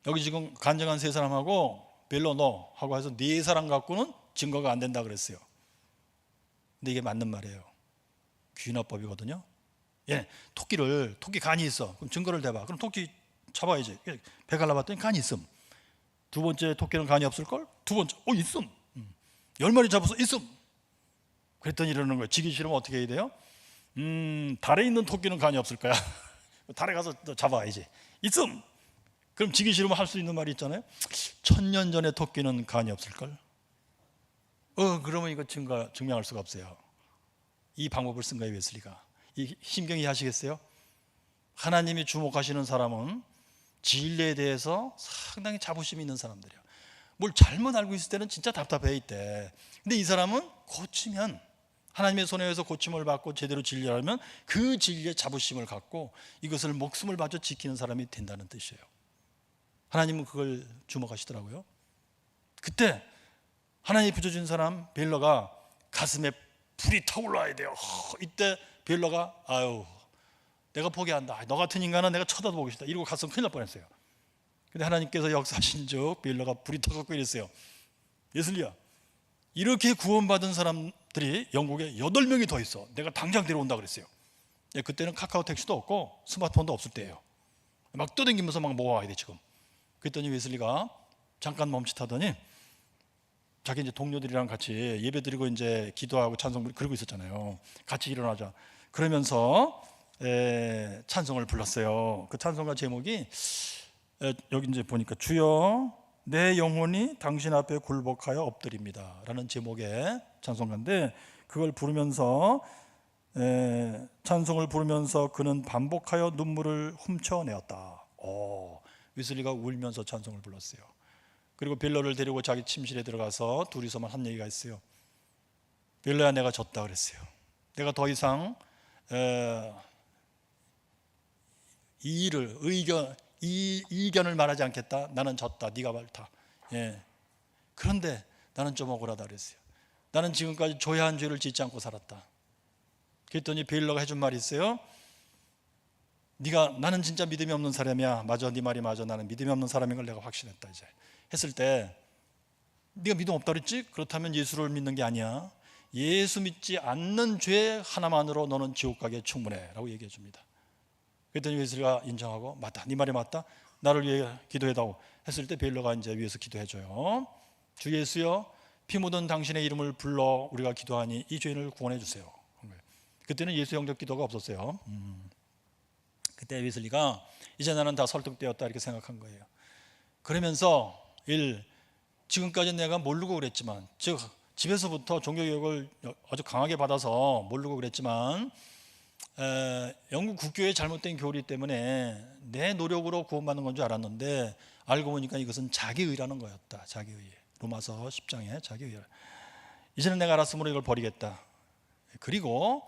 여기 지금 간증한 세 사람하고 벨로 너 하고 해서 네 사람 갖고는 증거가 안 된다 그랬어요. 근데 이게 맞는 말이에요. 귀납법이거든요. 예, 토끼 간이 있어. 그럼 증거를 대봐. 그럼 토끼 잡아야지. 배 갈라봤더니 간이 있음. 두 번째 토끼는 간이 없을걸? 두 번째, 있음. 10마리 잡아서 있음. 그랬더니 이러는 거예요. 지기 싫으면 어떻게 해야 돼요? 달에 있는 토끼는 간이 없을 거야. 달에 가서 잡아야지. 있음. 그럼 지기 싫으면 할 수 있는 말이 있잖아요. 1000년 전에 토끼는 간이 없을걸? 그러면 이거 증명할 수가 없어요. 이 방법을 쓴 거예요, 웨슬리가. 이 심경 이해하시겠어요? 하나님이 주목하시는 사람은 진리에 대해서 상당히 자부심 있는 사람들이에요. 뭘 잘못 알고 있을 때는 진짜 답답해 이때. 근데 이 사람은 고치면 하나님의 손에 의해서 고침을 받고 제대로 진리하면 그 진리의 자부심을 갖고 이것을 목숨을 바쳐 지키는 사람이 된다는 뜻이에요. 하나님은 그걸 주목하시더라고요. 그때 하나님이 붙여준 사람 베일러가 가슴에 불이 타올라야 돼요. 이때 베일러가 아유 내가 포기한다. 너 같은 인간은 내가 쳐다보고 싶다. 이러고 갔으면 큰일 날 뻔했어요. 근데 하나님께서 역사하신 즉 베일러가 불이 타갖고 이랬어요. 웨슬리야, 이렇게 구원받은 사람들이 영국에 8명이 더 있어. 내가 당장 데려온다 그랬어요. 그때는 카카오 택시도 없고 스마트폰도 없을 때예요. 막 떠다니면서 막 모아와야 돼 지금. 그랬더니 웨슬리가 잠깐 멈칫하더니 자기 이제 동료들이랑 같이 예배드리고 이제 기도하고 찬송 그러고 있었잖아요. 같이 일어나자. 그러면서 찬송을 불렀어요. 그 찬송가 제목이 여기 이제 보니까 주여 내 영혼이 당신 앞에 굴복하여 엎드립니다 라는 제목의 찬송가인데 그걸 부르면서 찬송을 부르면서 그는 반복하여 눈물을 훔쳐내었다. 웨슬리가 울면서 찬송을 불렀어요. 그리고 베일러를 데리고 자기 침실에 들어가서 둘이서만 한 얘기가 있어요. 베일러야 내가 졌다 그랬어요. 내가 더 이상 이견을 말하지 않겠다. 나는 졌다. 네가 말타. 그런데 나는 좀 억울하다 그랬어요. 나는 지금까지 조야한 죄를 짓지 않고 살았다. 그랬더니 베일러가 해준 말이 있어요. 나는 진짜 믿음이 없는 사람이야. 맞아, 네 말이 맞아. 나는 믿음이 없는 사람인 걸 내가 확신했다. 이제 했을 때 네가 믿음 없다 그랬지? 그렇다면 예수를 믿는 게 아니야. 예수 믿지 않는 죄 하나만으로 너는 지옥 가기에 충분해 라고 얘기해 줍니다. 그랬더니 웨슬리가 인정하고 맞다, 네 말이 맞다. 나를 위해 기도해다오 했을 때 베일러가 이제 위에서 기도해줘요. 주 예수여, 피 묻은 당신의 이름을 불러 우리가 기도하니 이 죄인을 구원해 주세요. 그때는 예수 영접 기도가 없었어요. 그때 웨슬리가 이제 나는 다 설득되었다 이렇게 생각한 거예요. 그러면서 지금까지 내가 모르고 그랬지만, 즉 집에서부터 종교교육을 아주 강하게 받아서 모르고 그랬지만 영국 국교의 잘못된 교리 때문에 내 노력으로 구원받는 건 줄 알았는데 알고 보니까 이것은 자기의라는 거였다. 자기의. 로마서 10장에 자기의. 이제는 내가 알았으므로 이걸 버리겠다. 그리고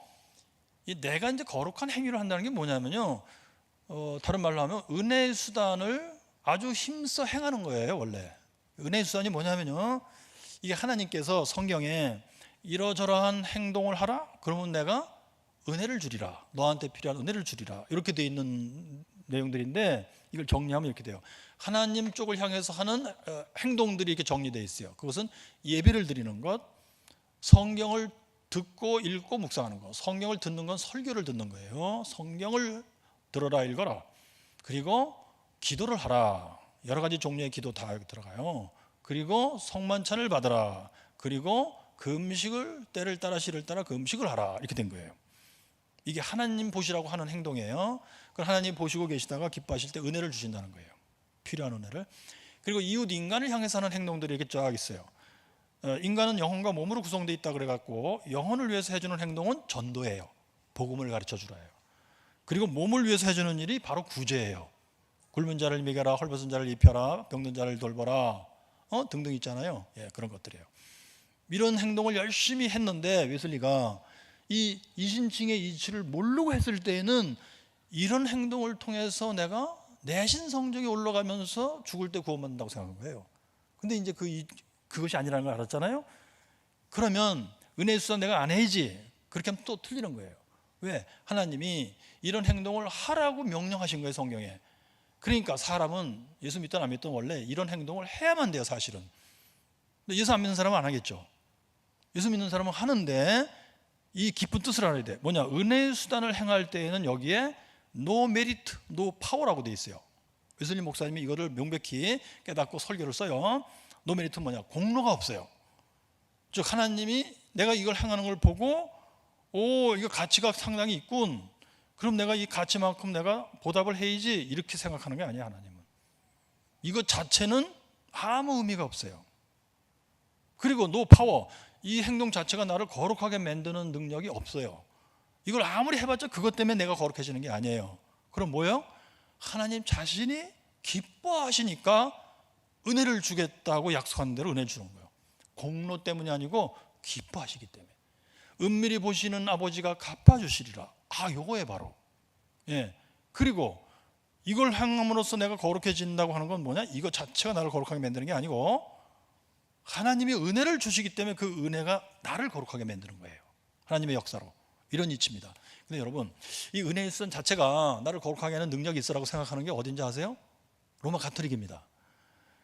내가 이제 거룩한 행위를 한다는 게 뭐냐면요, 다른 말로 하면 은혜의 수단을 아주 힘써 행하는 거예요. 원래 은혜의 수단이 뭐냐면요, 이게 하나님께서 성경에 이러저러한 행동을 하라 그러면 내가 은혜를 주리라, 너한테 필요한 은혜를 주리라, 이렇게 돼 있는 내용들인데 이걸 정리하면 이렇게 돼요. 하나님 쪽을 향해서 하는 행동들이 이렇게 정리되어 있어요. 그것은 예배를 드리는 것, 성경을 듣고 읽고 묵상하는 것. 성경을 듣는 건 설교를 듣는 거예요. 성경을 들어라 읽어라. 그리고 기도를 하라. 여러 가지 종류의 기도 다 여기 들어가요. 그리고 성만찬을 받으라. 그리고 그 음식을 때를 따라 시를 따라 그 음식을 하라. 이렇게 된 거예요. 이게 하나님 보시라고 하는 행동이에요. 그걸 하나님 보시고 계시다가 기뻐하실 때 은혜를 주신다는 거예요. 필요한 은혜를. 그리고 이웃 인간을 향해서 하는 행동들이 이렇게 쫙 있어요. 인간은 영혼과 몸으로 구성되어 있다 그래갖고 영혼을 위해서 해주는 행동은 전도예요. 복음을 가르쳐 주라예요. 그리고 몸을 위해서 해주는 일이 바로 구제예요. 굶은 자를 먹여라, 헐벗은 자를 입혀라, 병든 자를 돌보라, 등등 있잖아요. 그런 것들이에요. 이런 행동을 열심히 했는데 웨슬리가 이 이신칭의 이치를 모르고 했을 때에는 이런 행동을 통해서 내가 내신 성적이 올라가면서 죽을 때 구원받는다고 생각한 거예요. 근데 이제 그것이 아니라는 걸 알았잖아요. 그러면 은혜의 수단 내가 안 해야지. 그렇게 하면 또 틀리는 거예요. 왜? 하나님이 이런 행동을 하라고 명령하신 거예요, 성경에. 그러니까 사람은 예수 믿든 안 믿든 원래 이런 행동을 해야만 돼요, 사실은. 근데 예수 안 믿는 사람은 안 하겠죠. 예수 믿는 사람은 하는데 이 깊은 뜻을 알아야 돼. 뭐냐? 은혜의 수단을 행할 때에는 여기에 no merit, no power라고 돼 있어요. 웨슬리 목사님이 이거를 명백히 깨닫고 설교를 써요. no merit는 뭐냐? 공로가 없어요. 즉 하나님이 내가 이걸 행하는 걸 보고 이거 가치가 상당히 있군. 그럼 내가 이 가치만큼 내가 보답을 해야지, 이렇게 생각하는 게 아니야. 하나님은 이것 자체는 아무 의미가 없어요. 그리고 no power, 이 행동 자체가 나를 거룩하게 만드는 능력이 없어요. 이걸 아무리 해봤자 그것 때문에 내가 거룩해지는 게 아니에요. 그럼 뭐예요? 하나님 자신이 기뻐하시니까 은혜를 주겠다고 약속한 대로 은혜를 주는 거예요. 공로 때문이 아니고 기뻐하시기 때문에. 은밀히 보시는 아버지가 갚아주시리라. 요거에 바로. 그리고 이걸 행함으로써 내가 거룩해진다고 하는 건 뭐냐? 이거 자체가 나를 거룩하게 만드는 게 아니고 하나님이 은혜를 주시기 때문에 그 은혜가 나를 거룩하게 만드는 거예요. 하나님의 역사로. 이런 이치입니다. 근데 여러분, 이 은혜의 선 자체가 나를 거룩하게 하는 능력이 있으라고 생각하는 게 어딘지 아세요? 로마 가톨릭입니다.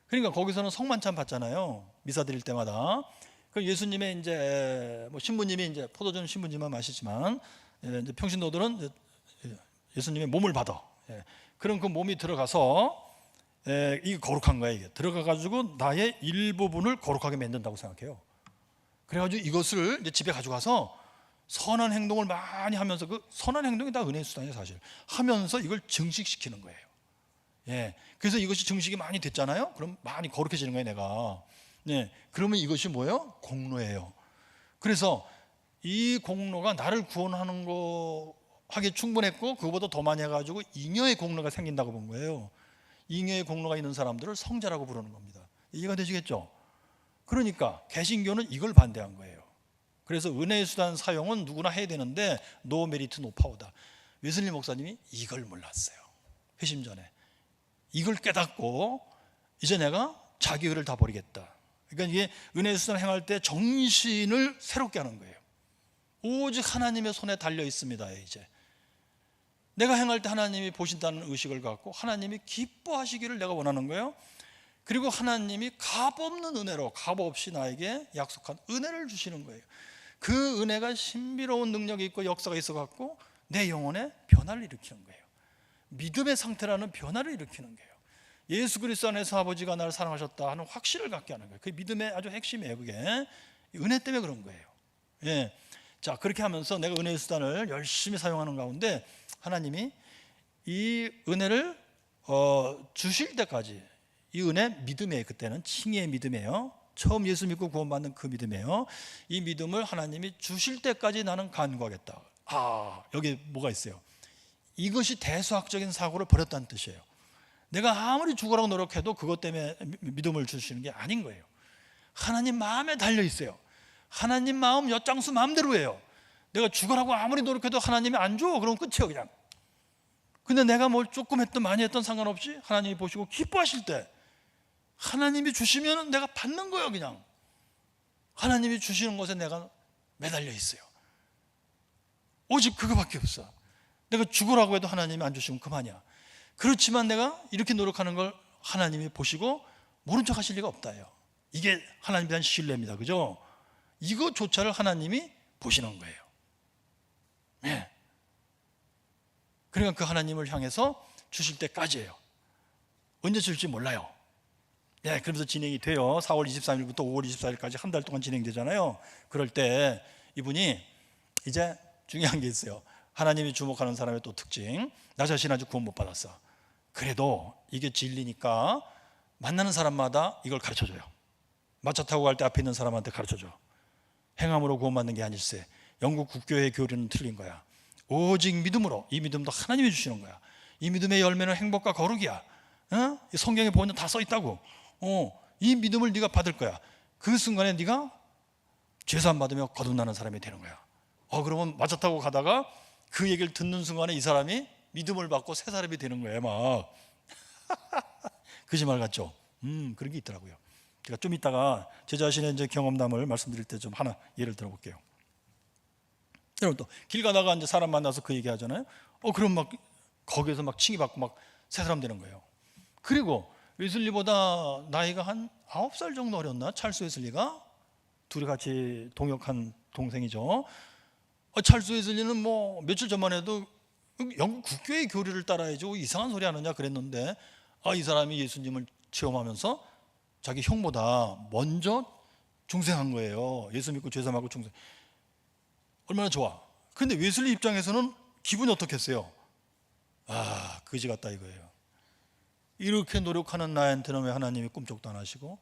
그러니까 거기서는 성만찬 받잖아요. 미사 드릴 때마다. 그 예수님의 이제 신부님이 이제 포도주는 신부님만 마시지만 이제 평신도들은 예수님의 몸을 받아. 그럼 그 몸이 들어가서 이게 거룩한 거야. 이게 들어가가지고 나의 일부분을 거룩하게 만든다고 생각해요. 그래가지고 이것을 이제 집에 가져가서 선한 행동을 많이 하면서, 그 선한 행동이 다 은혜의 수단이에요 사실. 하면서 이걸 증식시키는 거예요. 그래서 이것이 증식이 많이 됐잖아요. 그럼 많이 거룩해지는 거예요 내가. 그러면 이것이 뭐예요? 공로예요. 그래서 이 공로가 나를 구원하는 거 하기에 충분했고 그거보다 더 많이 해가지고 잉여의 공로가 생긴다고 본 거예요. 잉여의 공로가 있는 사람들을 성자라고 부르는 겁니다. 이해가 되시겠죠? 그러니까 개신교는 이걸 반대한 거예요. 그래서 은혜의 수단 사용은 누구나 해야 되는데 노 메리트 노 파워다. 웨슬리 목사님이 이걸 몰랐어요. 회심 전에 이걸 깨닫고 이제 내가 자기 의를 다 버리겠다. 그러니까 이게 은혜의 수단 행할 때 정신을 새롭게 하는 거예요. 오직 하나님의 손에 달려 있습니다. 이제 내가 행할 때 하나님이 보신다는 의식을 갖고 하나님이 기뻐하시기를 내가 원하는 거예요. 그리고 하나님이 값없는 은혜로 값없이 나에게 약속한 은혜를 주시는 거예요. 그 은혜가 신비로운 능력이 있고 역사가 있어 갖고 내 영혼에 변화를 일으키는 거예요. 믿음의 상태라는 변화를 일으키는 거예요. 예수 그리스도 안에서 아버지가 나를 사랑하셨다 하는 확신을 갖게 하는 거예요. 그게 믿음의 아주 핵심이에요. 그게 은혜 때문에 그런 거예요. 자, 그렇게 하면서 내가 은혜의 수단을 열심히 사용하는 가운데 하나님이 이 은혜를 주실 때까지, 이 은혜 믿음이에요. 그때는 칭의의 믿음이에요. 처음 예수 믿고 구원받는 그 믿음이에요. 이 믿음을 하나님이 주실 때까지 나는 간구하겠다. 여기 뭐가 있어요? 이것이 대수학적인 사고를 버렸다는 뜻이에요. 내가 아무리 죽으라고 노력해도 그것 때문에 믿음을 주시는 게 아닌 거예요. 하나님 마음에 달려 있어요. 하나님 마음 엿장수 마음대로 해요. 내가 죽으라고 아무리 노력해도 하나님이 안 줘. 그럼 끝이에요 그냥. 근데 내가 뭘 조금 했든 많이 했든 상관없이 하나님이 보시고 기뻐하실 때 하나님이 주시면 내가 받는 거예요. 그냥 하나님이 주시는 것에 내가 매달려 있어요. 오직 그거밖에 없어. 내가 죽으라고 해도 하나님이 안 주시면 그만이야. 그렇지만 내가 이렇게 노력하는 걸 하나님이 보시고 모른 척 하실 리가 없다요. 이게 하나님에 대한 신뢰입니다. 그죠? 이거조차를 하나님이 보시는 거예요. 그러니까 그 하나님을 향해서 주실 때까지예요. 언제 줄지 몰라요. 그러면서 진행이 돼요. 4월 23일부터 5월 24일까지 한 달 동안 진행되잖아요. 그럴 때 이분이 이제 중요한 게 있어요. 하나님이 주목하는 사람의 또 특징. 나 자신 아직 구원 못 받았어. 그래도 이게 진리니까 만나는 사람마다 이걸 가르쳐줘요. 마차 타고 갈 때 앞에 있는 사람한테 가르쳐줘. 행함으로 구원받는 게 아닐세. 영국 국교의 교리는 틀린 거야. 오직 믿음으로. 이 믿음도 하나님이 주시는 거야. 이 믿음의 열매는 행복과 거룩이야. 성경에 보면 다 써 있다고. 이 믿음을 네가 받을 거야. 그 순간에 네가 죄사함 받으며 거듭나는 사람이 되는 거야. 그러면 마차 타고 가다가 그 얘기를 듣는 순간에 이 사람이 믿음을 받고 새 사람이 되는 거예요. 막 거짓말 같죠? 그런 게 있더라고요. 제가 좀 이따가 제 자신의 이제 경험담을 말씀드릴 때 좀 하나 예를 들어볼게요. 여러분 또 길 가다가 이제 사람 만나서 그 얘기 하잖아요. 그럼 막 거기에서 막 칭의 받고 막 새 사람 되는 거예요. 그리고 웨슬리보다 나이가 한 9살 정도 어렸나? 찰스 웨슬리가 둘이 같이 동역한 동생이죠. 찰스 웨슬리는 뭐 며칠 전만 해도 영국 국교의 교리를 따라야죠. 이상한 소리 하느냐 그랬는데 이 사람이 예수님을 체험하면서 자기 형보다 먼저 중생한 거예요. 예수 믿고 죄사하고 중생. 얼마나 좋아. 근데 웨슬리 입장에서는 기분이 어떻겠어요? 거지 같다 이거예요. 이렇게 노력하는 나한테는 왜 하나님이 꿈쩍도 안 하시고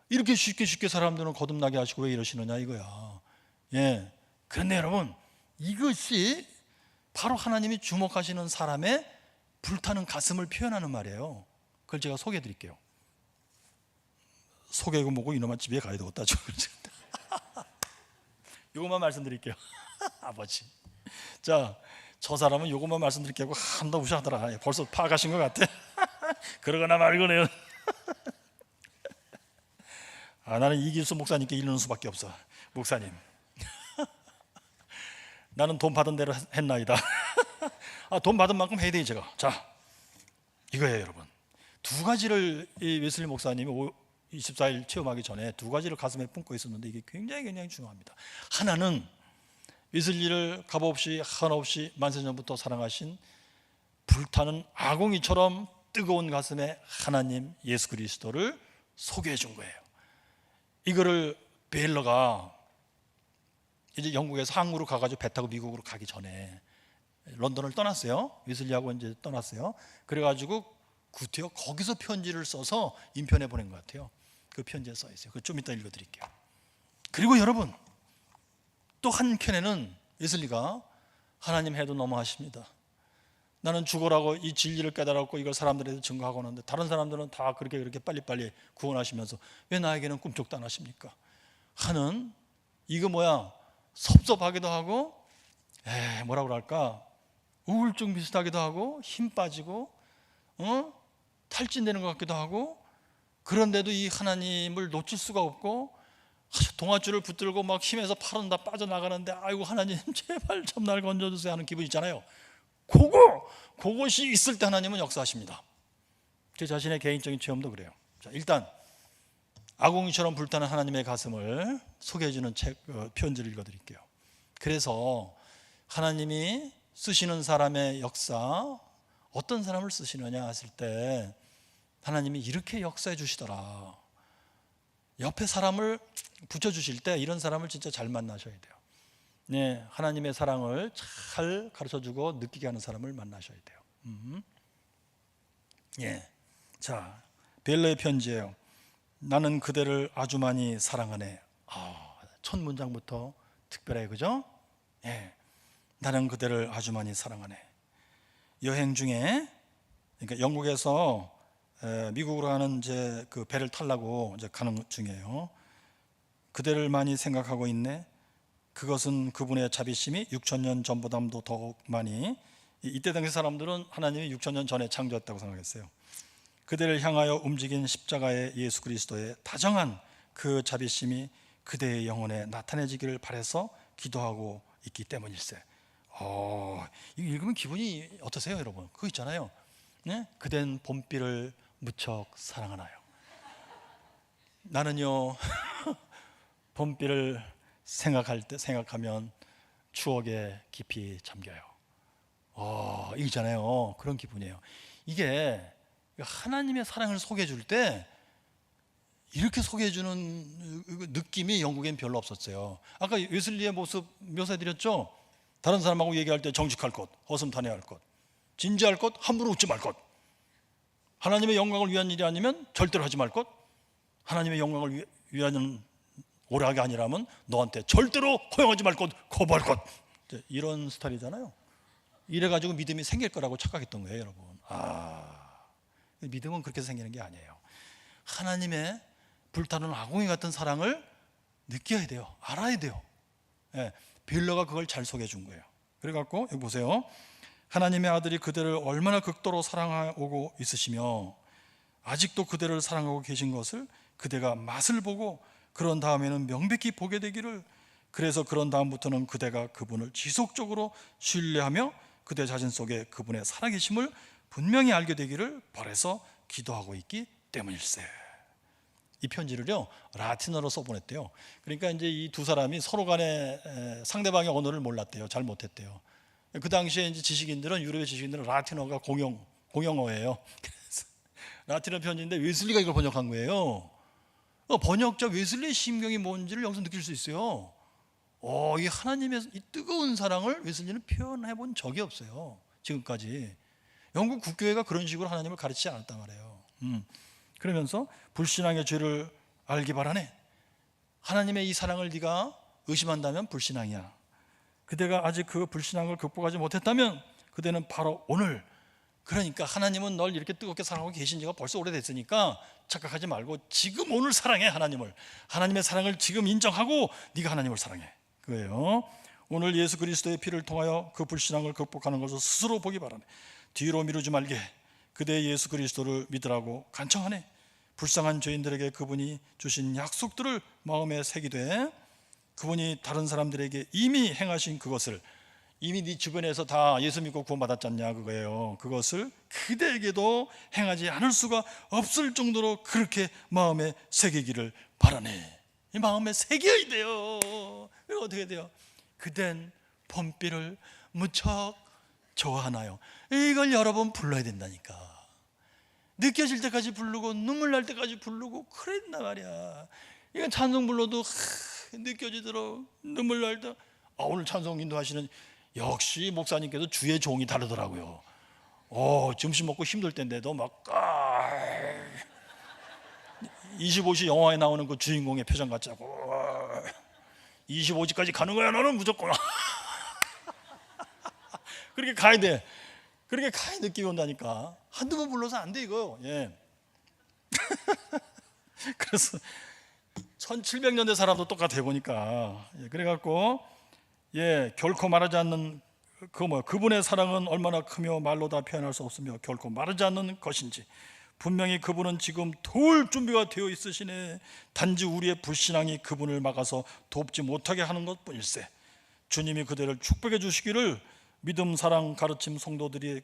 이렇게 쉽게 사람들은 거듭나게 하시고 왜 이러시느냐 이거야. 그런데 여러분 이것이 바로 하나님이 주목하시는 사람의 불타는 가슴을 표현하는 말이에요. 그걸 제가 소개해 드릴게요. 소개하고 뭐고 이놈아 집에 가야 되겠다. 이것만 말씀드릴게요. 아버지. 자, 저 사람은 이것만 말씀드릴게요 하고 한다 무시하더라. 벌써 파악하신 것 같아. 그러거나 말거네요. 나는 이길수 목사님께 이르는 수밖에 없어. 목사님, 나는 돈 받은 대로 했나이다. 돈 받은 만큼 해야 돼 제가. 자, 이거예요 여러분. 두 가지를 이 웨슬리 목사님이 24일 체험하기 전에 두 가지를 가슴에 품고 있었는데 이게 굉장히 중요합니다. 하나는 웨슬리를 값없이 한없이 만세전부터 사랑하신 불타는 아궁이처럼 뜨거운 가슴에 하나님 예수 그리스도를 소개해 준 거예요. 이거를 베일러가 이제 영국에서 항구로 가가지고 배 타고 미국으로 가기 전에 런던을 떠났어요. 웨슬리하고 이제 떠났어요. 그래가지고 구태여 거기서 편지를 써서 인편에 보낸 것 같아요. 그 편지에 써 있어요. 그거 좀 이따 읽어드릴게요. 그리고 여러분, 또 한켠에는 웨슬리가 하나님 해도 너무하십니다. 나는 죽어라고 이 진리를 깨달았고 이걸 사람들에게 증거하고 하는데 다른 사람들은 다 그렇게 빨리빨리 구원하시면서 왜 나에게는 꿈쩍도 안 하십니까? 하는 이거 섭섭하기도 하고 뭐라 그럴까 우울증 비슷하기도 하고 힘 빠지고 탈진되는 것 같기도 하고 그런데도 이 하나님을 놓칠 수가 없고 동아줄을 붙들고 막 힘에서 팔은 다 빠져나가는데 아이고 하나님 제발 좀 날 건져주세요 하는 기분 있잖아요. 그것이 있을 때 하나님은 역사하십니다. 제 자신의 개인적인 체험도 그래요. 자, 일단 아궁이처럼 불타는 하나님의 가슴을 소개해주는 편지를 읽어드릴게요. 그래서 하나님이 쓰시는 사람의 역사, 어떤 사람을 쓰시느냐 했을 때 하나님이 이렇게 역사해 주시더라. 옆에 사람을 붙여주실 때 이런 사람을 진짜 잘 만나셔야 돼요. 네, 하나님의 사랑을 잘 가르쳐주고 느끼게 하는 사람을 만나셔야 돼요. 예, 자, 베일러의 편지예요. 나는 그대를 아주 많이 사랑하네. 첫 문장부터 특별해, 그죠? 예, 나는 그대를 아주 많이 사랑하네. 여행 중에, 그러니까 영국에서 미국으로 가는 이제 그 배를 타려고 이제 가는 중이에요. 그대를 많이 생각하고 있네. 그것은 그분의 자비심이 6,000년 전보다도 더욱 많이, 이때 당시 사람들은 하나님이 6,000년 전에 창조했다고 생각했어요. 그대를 향하여 움직인 십자가의 예수 그리스도의 다정한 그 자비심이 그대의 영혼에 나타내지기를 바라서 기도하고 있기 때문일세. 이거 읽으면 기분이 어떠세요 여러분? 그거 있잖아요. 네? 그댄 봄비를 무척 사랑하나요? 나는요 봄비를 생각하면 추억에 깊이 잠겨요. 이잖아요. 그런 기분이에요. 이게 하나님의 사랑을 소개해 줄 때 이렇게 소개해 주는 느낌이 영국엔 별로 없었어요. 아까 웨슬리의 모습 묘사해 드렸죠. 다른 사람하고 얘기할 때 정직할 것, 허심탄회할 것, 진지할 것, 함부로 웃지 말 것, 하나님의 영광을 위한 일이 아니면 절대로 하지 말 것, 하나님의 영광을 위한 오락이 아니라면 너한테 절대로 허용하지 말 것, 거부할 것, 이런 스타일이잖아요. 이래가지고 믿음이 생길 거라고 착각했던 거예요 여러분. 믿음은 그렇게 생기는 게 아니에요. 하나님의 불타는 아궁이 같은 사랑을 느껴야 돼요. 알아야 돼요. 베일러가 그걸 잘 소개해 준 거예요. 그래갖고 여기 보세요. 하나님의 아들이 그대를 얼마나 극도로 사랑하고 있으시며 아직도 그대를 사랑하고 계신 것을 그대가 맛을 보고 그런 다음에는 명백히 보게 되기를, 그래서 그런 다음부터는 그대가 그분을 지속적으로 신뢰하며 그대 자신 속에 그분의 살아계심을 분명히 알게 되기를 바라서 기도하고 있기 때문일세. 이 편지를요 라틴어로 써보냈대요. 그러니까 이제 이 두 사람이 서로 간에 상대방의 언어를 몰랐대요. 잘 못했대요. 그 당시에 이제 지식인들은, 유럽의 지식인들은 라틴어가 공용어예요. 그래서 라틴어 편지인데 웨슬리가 이걸 번역한 거예요. 번역자 웨슬리의 심경이 뭔지를 여기서 느낄 수 있어요. 이 하나님의 이 뜨거운 사랑을 웨슬리는 표현해 본 적이 없어요. 지금까지 영국 국교회가 그런 식으로 하나님을 가르치지 않았단 말이에요. 그러면서 불신앙의 죄를 알기 바라네. 하나님의 이 사랑을 네가 의심한다면 불신앙이야. 그대가 아직 그 불신앙을 극복하지 못했다면 그대는 바로 오늘, 그러니까 하나님은 널 이렇게 뜨겁게 사랑하고 계신 지가 벌써 오래됐으니까 착각하지 말고 지금 오늘 사랑해. 하나님의 사랑을 지금 인정하고 네가 하나님을 사랑해. 그거예요. 오늘 예수 그리스도의 피를 통하여 그 불신앙을 극복하는 것을 스스로 보기 바라네. 뒤로 미루지 말게 그대 예수 그리스도를 믿으라고 간청하네. 불쌍한 죄인들에게 그분이 주신 약속들을 마음에 새기되 그분이 다른 사람들에게 이미 행하신 그것을 이미 네 주변에서 다 예수 믿고 구원받았잖냐 그거예요. 그것을 그대에게도 행하지 않을 수가 없을 정도로 그렇게 마음에 새기기를 바라네. 이 마음에 새겨야 돼요. 그럼 어떻게 돼요? 그댄 봄비를 무척 좋아하나요? 이걸 여러 번 불러야 된다니까. 느껴질 때까지 부르고 눈물 날 때까지 부르고 그랬단 말이야. 이건 찬송 불러도 느껴지도록 눈물 날 때. 오늘 찬송 인도하시는 역시 목사님께서 주의 종이 다르더라고요. 점심 먹고 힘들 때인데도 막 25시 영화에 나오는 그 주인공의 표정 같자고 25시까지 가는 거야 너는 무조건. 그렇게 가야 돼. 그렇게 가야 느낌이 온다니까. 한두 번 불러서 안 돼 이거. 예. 그래서 1700년대 사람도 똑같아 보니까. 그래갖고 결코 말하지 않는 그분의 사랑은 얼마나 크며 말로 다 표현할 수 없으며 결코 마르지 않는 것인지 분명히 그분은 지금 도울 준비가 되어 있으시네. 단지 우리의 불신앙이 그분을 막아서 돕지 못하게 하는 것뿐일세. 주님이 그대를 축복해 주시기를. 믿음, 사랑, 가르침, 성도들의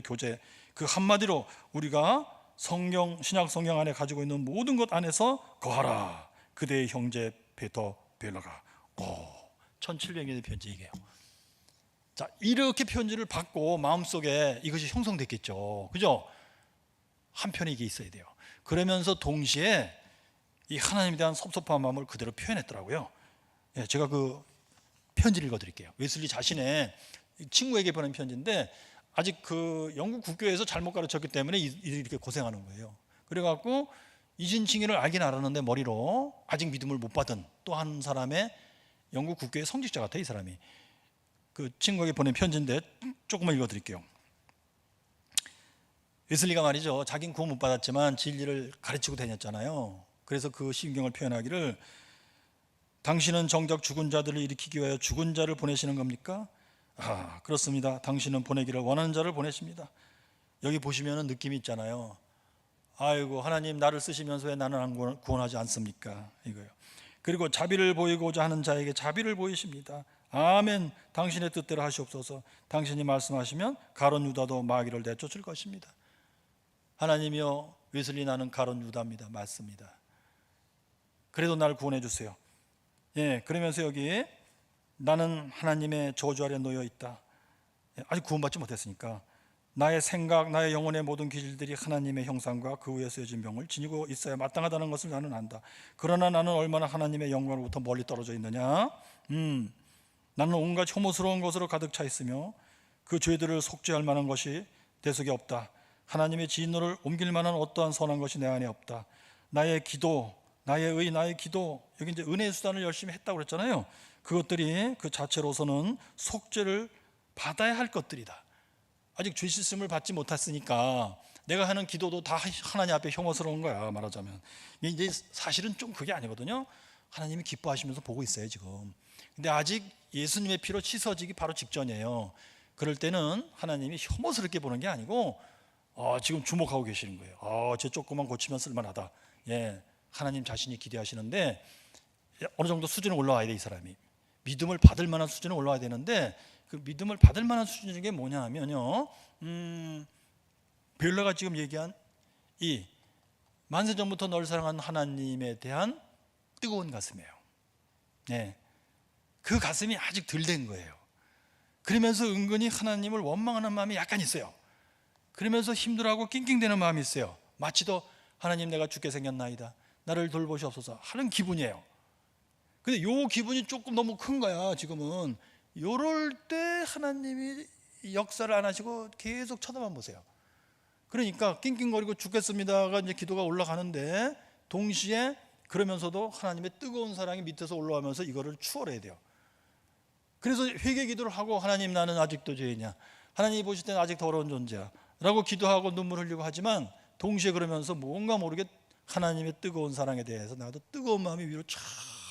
교제, 그 한마디로 우리가 신약 성경 안에 가지고 있는 모든 것 안에서 거하라. 그대의 형제 베터 벨라가. 1700년의 편지 이게요. 자, 이렇게 편지를 받고 마음속에 이것이 형성됐겠죠. 그죠? 한편에 이게 있어야 돼요. 그러면서 동시에 이 하나님에 대한 섭섭한 마음을 그대로 표현했더라고요. 제가 그 편지를 읽어드릴게요. 웨슬리 자신의 친구에게 보낸 편지인데 아직 그 영국 국교에서 잘못 가르쳤기 때문에 이렇게 고생하는 거예요. 그래갖고 이진칭의를 알긴 알았는데 머리로 아직 믿음을 못 받은 또 한 사람의 영국 국교의 성직자 같아요. 이 사람이. 그 친구에게 보낸 편지인데 조금만 읽어드릴게요. 웨슬리가 말이죠, 자긴 구원 못 받았지만 진리를 가르치고 다녔잖아요. 그래서 그 심경을 표현하기를, 당신은 정작 죽은 자들을 일으키기 위하여 죽은 자를 보내시는 겁니까? 그렇습니다. 당신은 보내기를 원하는 자를 보내십니다. 여기 보시면 느낌이 있잖아요. 아이고 하나님, 나를 쓰시면서 왜 나는 안 구원하지 않습니까? 이거요. 그리고 자비를 보이고자 하는 자에게 자비를 보이십니다. 아멘. 당신의 뜻대로 하시옵소서. 당신이 말씀하시면 가룟 유다도 마귀를 내쫓을 것입니다. 하나님이여, 웨슬리 나는 가룟 유다입니다. 맞습니다. 그래도 나를 구원해 주세요. 그러면서 여기 나는 하나님의 저주 아래 놓여 있다. 아직 구원받지 못했으니까 나의 생각, 나의 영혼의 모든 기질들이 하나님의 형상과 그 위에 쓰여진 병을 지니고 있어야 마땅하다는 것을 나는 안다. 그러나 나는 얼마나 하나님의 영광으로부터 멀리 떨어져 있느냐. 나는 온갖 혐오스러운 것으로 가득 차 있으며 그 죄들을 속죄할 만한 것이 내 속에 없다. 하나님의 진노를 옮길 만한 어떠한 선한 것이 내 안에 없다. 나의 기도, 나의 기도, 여기 이제 은혜의 수단을 열심히 했다고 그랬잖아요. 그것들이 그 자체로서는 속죄를 받아야 할 것들이다. 아직 죄 씻음을 받지 못했으니까 내가 하는 기도도 다 하나님 앞에 혐오스러운 거야, 말하자면. 이제 사실은 좀 그게 아니거든요. 하나님이 기뻐하시면서 보고 있어요 지금. 근데 아직 예수님의 피로 씻어지기 바로 직전이에요. 그럴 때는 하나님이 혐오스럽게 보는 게 아니고 지금 주목하고 계시는 거예요. 쟤 조금만 고치면 쓸만하다. 하나님 자신이 기대하시는데 어느 정도 수준에 올라와야 돼. 이 사람이 믿음을 받을 만한 수준에 올라와야 되는데, 그 믿음을 받을 만한 수준인 게 뭐냐 하면요, 벨라가 지금 얘기한 이 만세전부터 널 사랑한 하나님에 대한 뜨거운 가슴이에요. 그 가슴이 아직 덜 된 거예요. 그러면서 은근히 하나님을 원망하는 마음이 약간 있어요. 그러면서 힘들어하고 낑낑대는 마음이 있어요. 마치 더 하나님, 내가 죽게 생겼나이다, 나를 돌보시옵소서 하는 기분이에요. 근데 요 기분이 조금 너무 큰 거야 지금은. 요럴 때 하나님이 역사를 안 하시고 계속 쳐다만 보세요. 그러니까 낑낑거리고 죽겠습니다가 이제 기도가 올라가는데, 동시에 그러면서도 하나님의 뜨거운 사랑이 밑에서 올라오면서 이거를 추월해야 돼요. 그래서 회개 기도를 하고, 하나님 나는 아직도 죄인이야, 하나님이 보실 때는 아직 더러운 존재야 라고 기도하고 눈물 흘리고 하지만, 동시에 그러면서 뭔가 모르게 하나님의 뜨거운 사랑에 대해서 나도 뜨거운 마음이 위로 쫙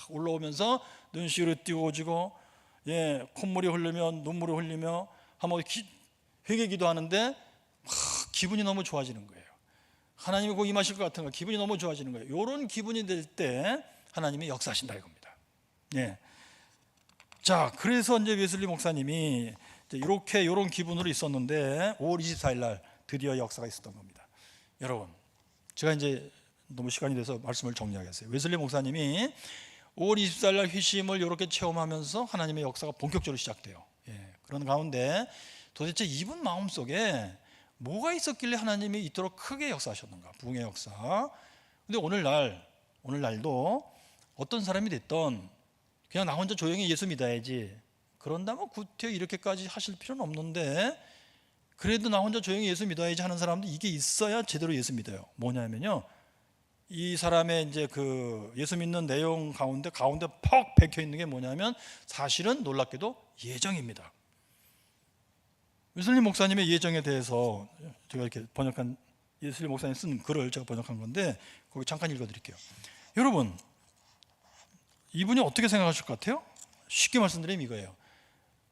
올라오면서 눈시울이 띄워지고 콧물이 흘리며 눈물이 흘리며 한번 회개 기도하는데 막 기분이 너무 좋아지는 거예요. 하나님이 곧 임하실 것 같은 거, 기분이 너무 좋아지는 거예요. 이런 기분이 될 때 하나님이 역사하신다 이겁니다. 자, 그래서 이제 웨슬리 목사님이 이렇게 이런 기분으로 있었는데 5월 24일 날 드디어 역사가 있었던 겁니다. 여러분, 제가 이제 너무 시간이 돼서 말씀을 정리하겠어요. 웨슬리 목사님이 5월 24일 날 회심을 이렇게 체험하면서 하나님의 역사가 본격적으로 시작돼요. 그런 가운데 도대체 이분 마음속에 뭐가 있었길래 하나님이 이토록 크게 역사하셨는가? 부흥의 역사. 근데 오늘날도 어떤 사람이 됐던 그냥 나 혼자 조용히 예수 믿어야지, 그런다면 구태여 이렇게까지 하실 필요는 없는데, 그래도 나 혼자 조용히 예수 믿어야지 하는 사람도 이게 있어야 제대로 예수 믿어요. 뭐냐면요, 이 사람의 이제 그 예수 믿는 내용 가운데 퍽 박혀 있는 게 뭐냐면 사실은 놀랍게도 예정입니다. 웨슬리 목사님의 예정에 대해서 제가 이렇게 번역한, 웨슬리 목사님 쓴 글을 제가 번역한 건데 거기 잠깐 읽어드릴게요. 여러분, 이분이 어떻게 생각하실 것 같아요? 쉽게 말씀드리면 이거예요.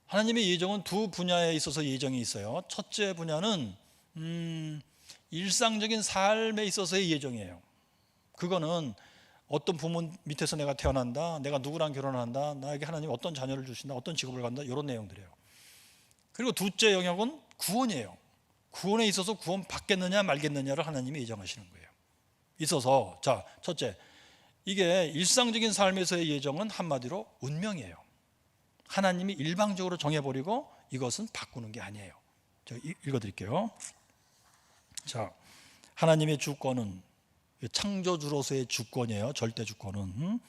하나님의 예정은 두 분야에 있어서 예정이 있어요. 첫째 분야는 일상적인 삶에 있어서의 예정이에요. 그거는 어떤 부모 밑에서 내가 태어난다, 내가 누구랑 결혼한다, 나에게 하나님이 어떤 자녀를 주신다, 어떤 직업을 간다, 이런 내용들이에요. 그리고 둘째 영역은 구원이에요. 구원에 있어서 구원 받겠느냐 말겠느냐를 하나님이 예정하시는 거예요. 있어서, 자, 첫째, 이게 일상적인 삶에서의 예정은 한마디로 운명이에요. 하나님이 일방적으로 정해버리고 이것은 바꾸는 게 아니에요. 제가 읽어드릴게요. 자, 하나님의 주권은 창조주로서의 주권이에요. 절대 주권은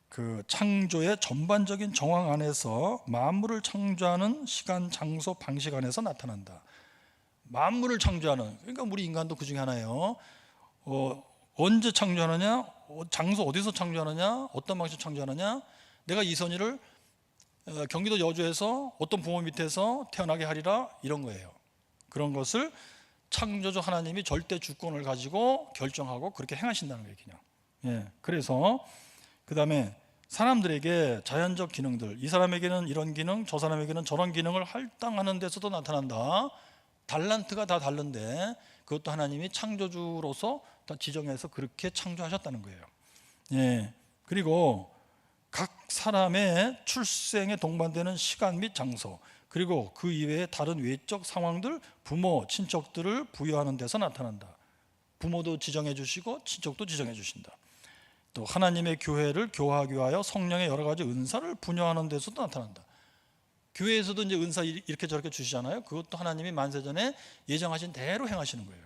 그 창조의 전반적인 정황 안에서 만물을 창조하는 시간, 장소, 방식 안에서 나타난다. 만물을 창조하는, 그러니까 우리 인간도 그 중에 하나예요. 언제 창조하느냐, 장소 어디서 창조하느냐, 어떤 방식으로 창조하느냐. 내가 이선희를 경기도 여주에서 어떤 부모 밑에서 태어나게 하리라, 이런 거예요. 그런 것을 창조주 하나님이 절대 주권을 가지고 결정하고 그렇게 행하신다는 거예요, 그냥. 그래서 그 다음에 사람들에게 자연적 기능들, 이 사람에게는 이런 기능, 저 사람에게는 저런 기능을 할당하는 데서도 나타난다. 달란트가 다 다른데 그것도 하나님이 창조주로서 다 지정해서 그렇게 창조하셨다는 거예요. 그리고 각 사람의 출생에 동반되는 시간 및 장소, 그리고 그 이외의 다른 외적 상황들, 부모, 친척들을 부여하는 데서 나타난다. 부모도 지정해 주시고 친척도 지정해 주신다. 또 하나님의 교회를 교하기 위하여 성령의 여러 가지 은사를 분여하는 데서도 나타난다. 교회에서도 이제 은사 이렇게 저렇게 주시잖아요. 그것도 하나님이 만세전에 예정하신 대로 행하시는 거예요.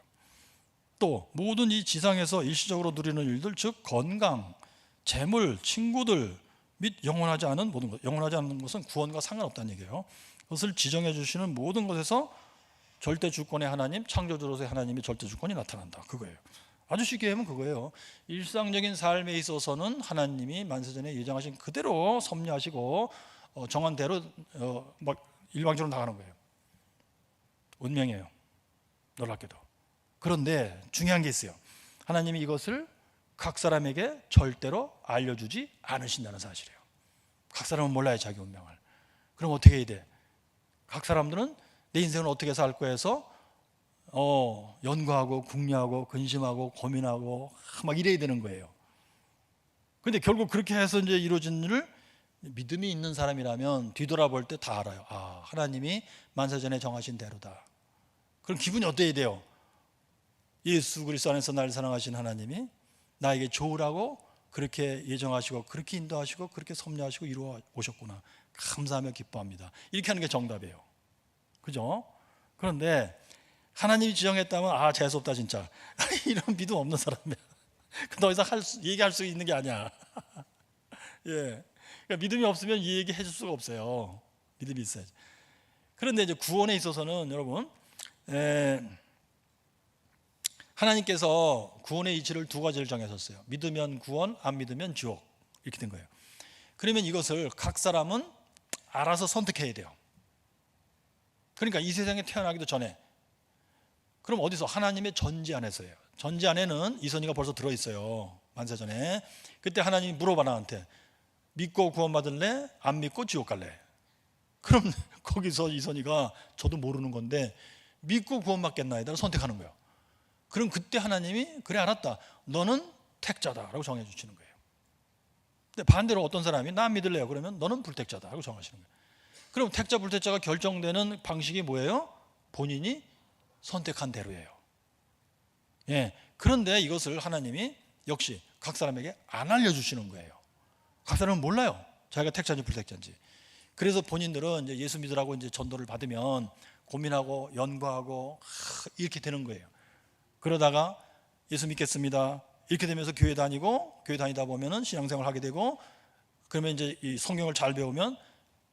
또 모든 이 지상에서 일시적으로 누리는 일들, 즉 건강, 재물, 친구들 및 영원하지 않은 모든 것, 영원하지 않은 것은 구원과 상관없다는 얘기예요. 그것을 지정해 주시는 모든 것에서 절대 주권의 하나님, 창조주로서의 하나님의 절대 주권이 나타난다. 그거예요. 아주 쉽게 하면 그거예요. 일상적인 삶에 있어서는 하나님이 만세전에 예정하신 그대로 섭리하시고 정한 대로 막 일방적으로 나가는 거예요. 운명이에요. 놀랍게도. 그런데 중요한 게 있어요. 하나님이 이것을 각 사람에게 절대로 알려주지 않으신다는 사실이에요. 각 사람은 몰라요, 자기 운명을. 그럼 어떻게 해야 돼? 각 사람들은 내 인생을 어떻게 살 거야 해서 연구하고 궁리하고 근심하고 고민하고 막 이래야 되는 거예요. 근데 결국 그렇게 해서 이제 이루어진 일을 믿음이 있는 사람이라면 뒤돌아볼 때 다 알아요. 아, 하나님이 만세전에 정하신 대로다. 그럼 기분이 어때야 돼요? 예수 그리스도 안에서 나를 사랑하신 하나님이 나에게 좋으라고 그렇게 예정하시고 그렇게 인도하시고 그렇게 섭리하시고 이루어 오셨구나. 감사하며 기뻐합니다. 이렇게 하는 게 정답이에요. 그죠? 그런데 하나님이 지정했다면 아, 재수없다 진짜. 이런 믿음 없는 사람이야. 더 이상 얘기할 수 있는 게 아니야. 예. 그러니까 믿음이 없으면 이 얘기 해줄 수가 없어요. 믿음이 있어야지. 그런데 이제 구원에 있어서는 여러분, 하나님께서 구원의 이치를 두 가지를 정하셨어요. 믿으면 구원, 안 믿으면 지옥. 이렇게 된 거예요. 그러면 이것을 각 사람은 알아서 선택해야 돼요. 그러니까 이 세상에 태어나기도 전에, 그럼 어디서? 하나님의 전지 안에서예요. 전지 안에는 이선희가 벌써 들어있어요. 만세전에. 그때 하나님이 물어봐 나한테, 믿고 구원받을래? 안 믿고 지옥 갈래? 그럼 거기서 이선희가 저도 모르는 건데 믿고 구원받겠나이다를 선택하는 거예요. 그럼 그때 하나님이 그래 알았다, 너는 택자다라고 정해 주시는 거예요. 근데 반대로 어떤 사람이 나 믿을래요 그러면 너는 불택자다라고 정하시는 거예요. 그럼 택자 불택자가 결정되는 방식이 뭐예요? 본인이 선택한 대로예요. 예. 그런데 이것을 하나님이 역시 각 사람에게 안 알려주시는 거예요. 각 사람은 몰라요, 자기가 택자인지 불택자인지. 그래서 본인들은 이제 예수 믿으라고 이제 전도를 받으면 고민하고 연구하고 이렇게 되는 거예요. 그러다가 예수 믿겠습니다 이렇게 되면서 교회 다니고, 교회 다니다 보면은 신앙생활을 하게 되고, 그러면 이제 이 성경을 잘 배우면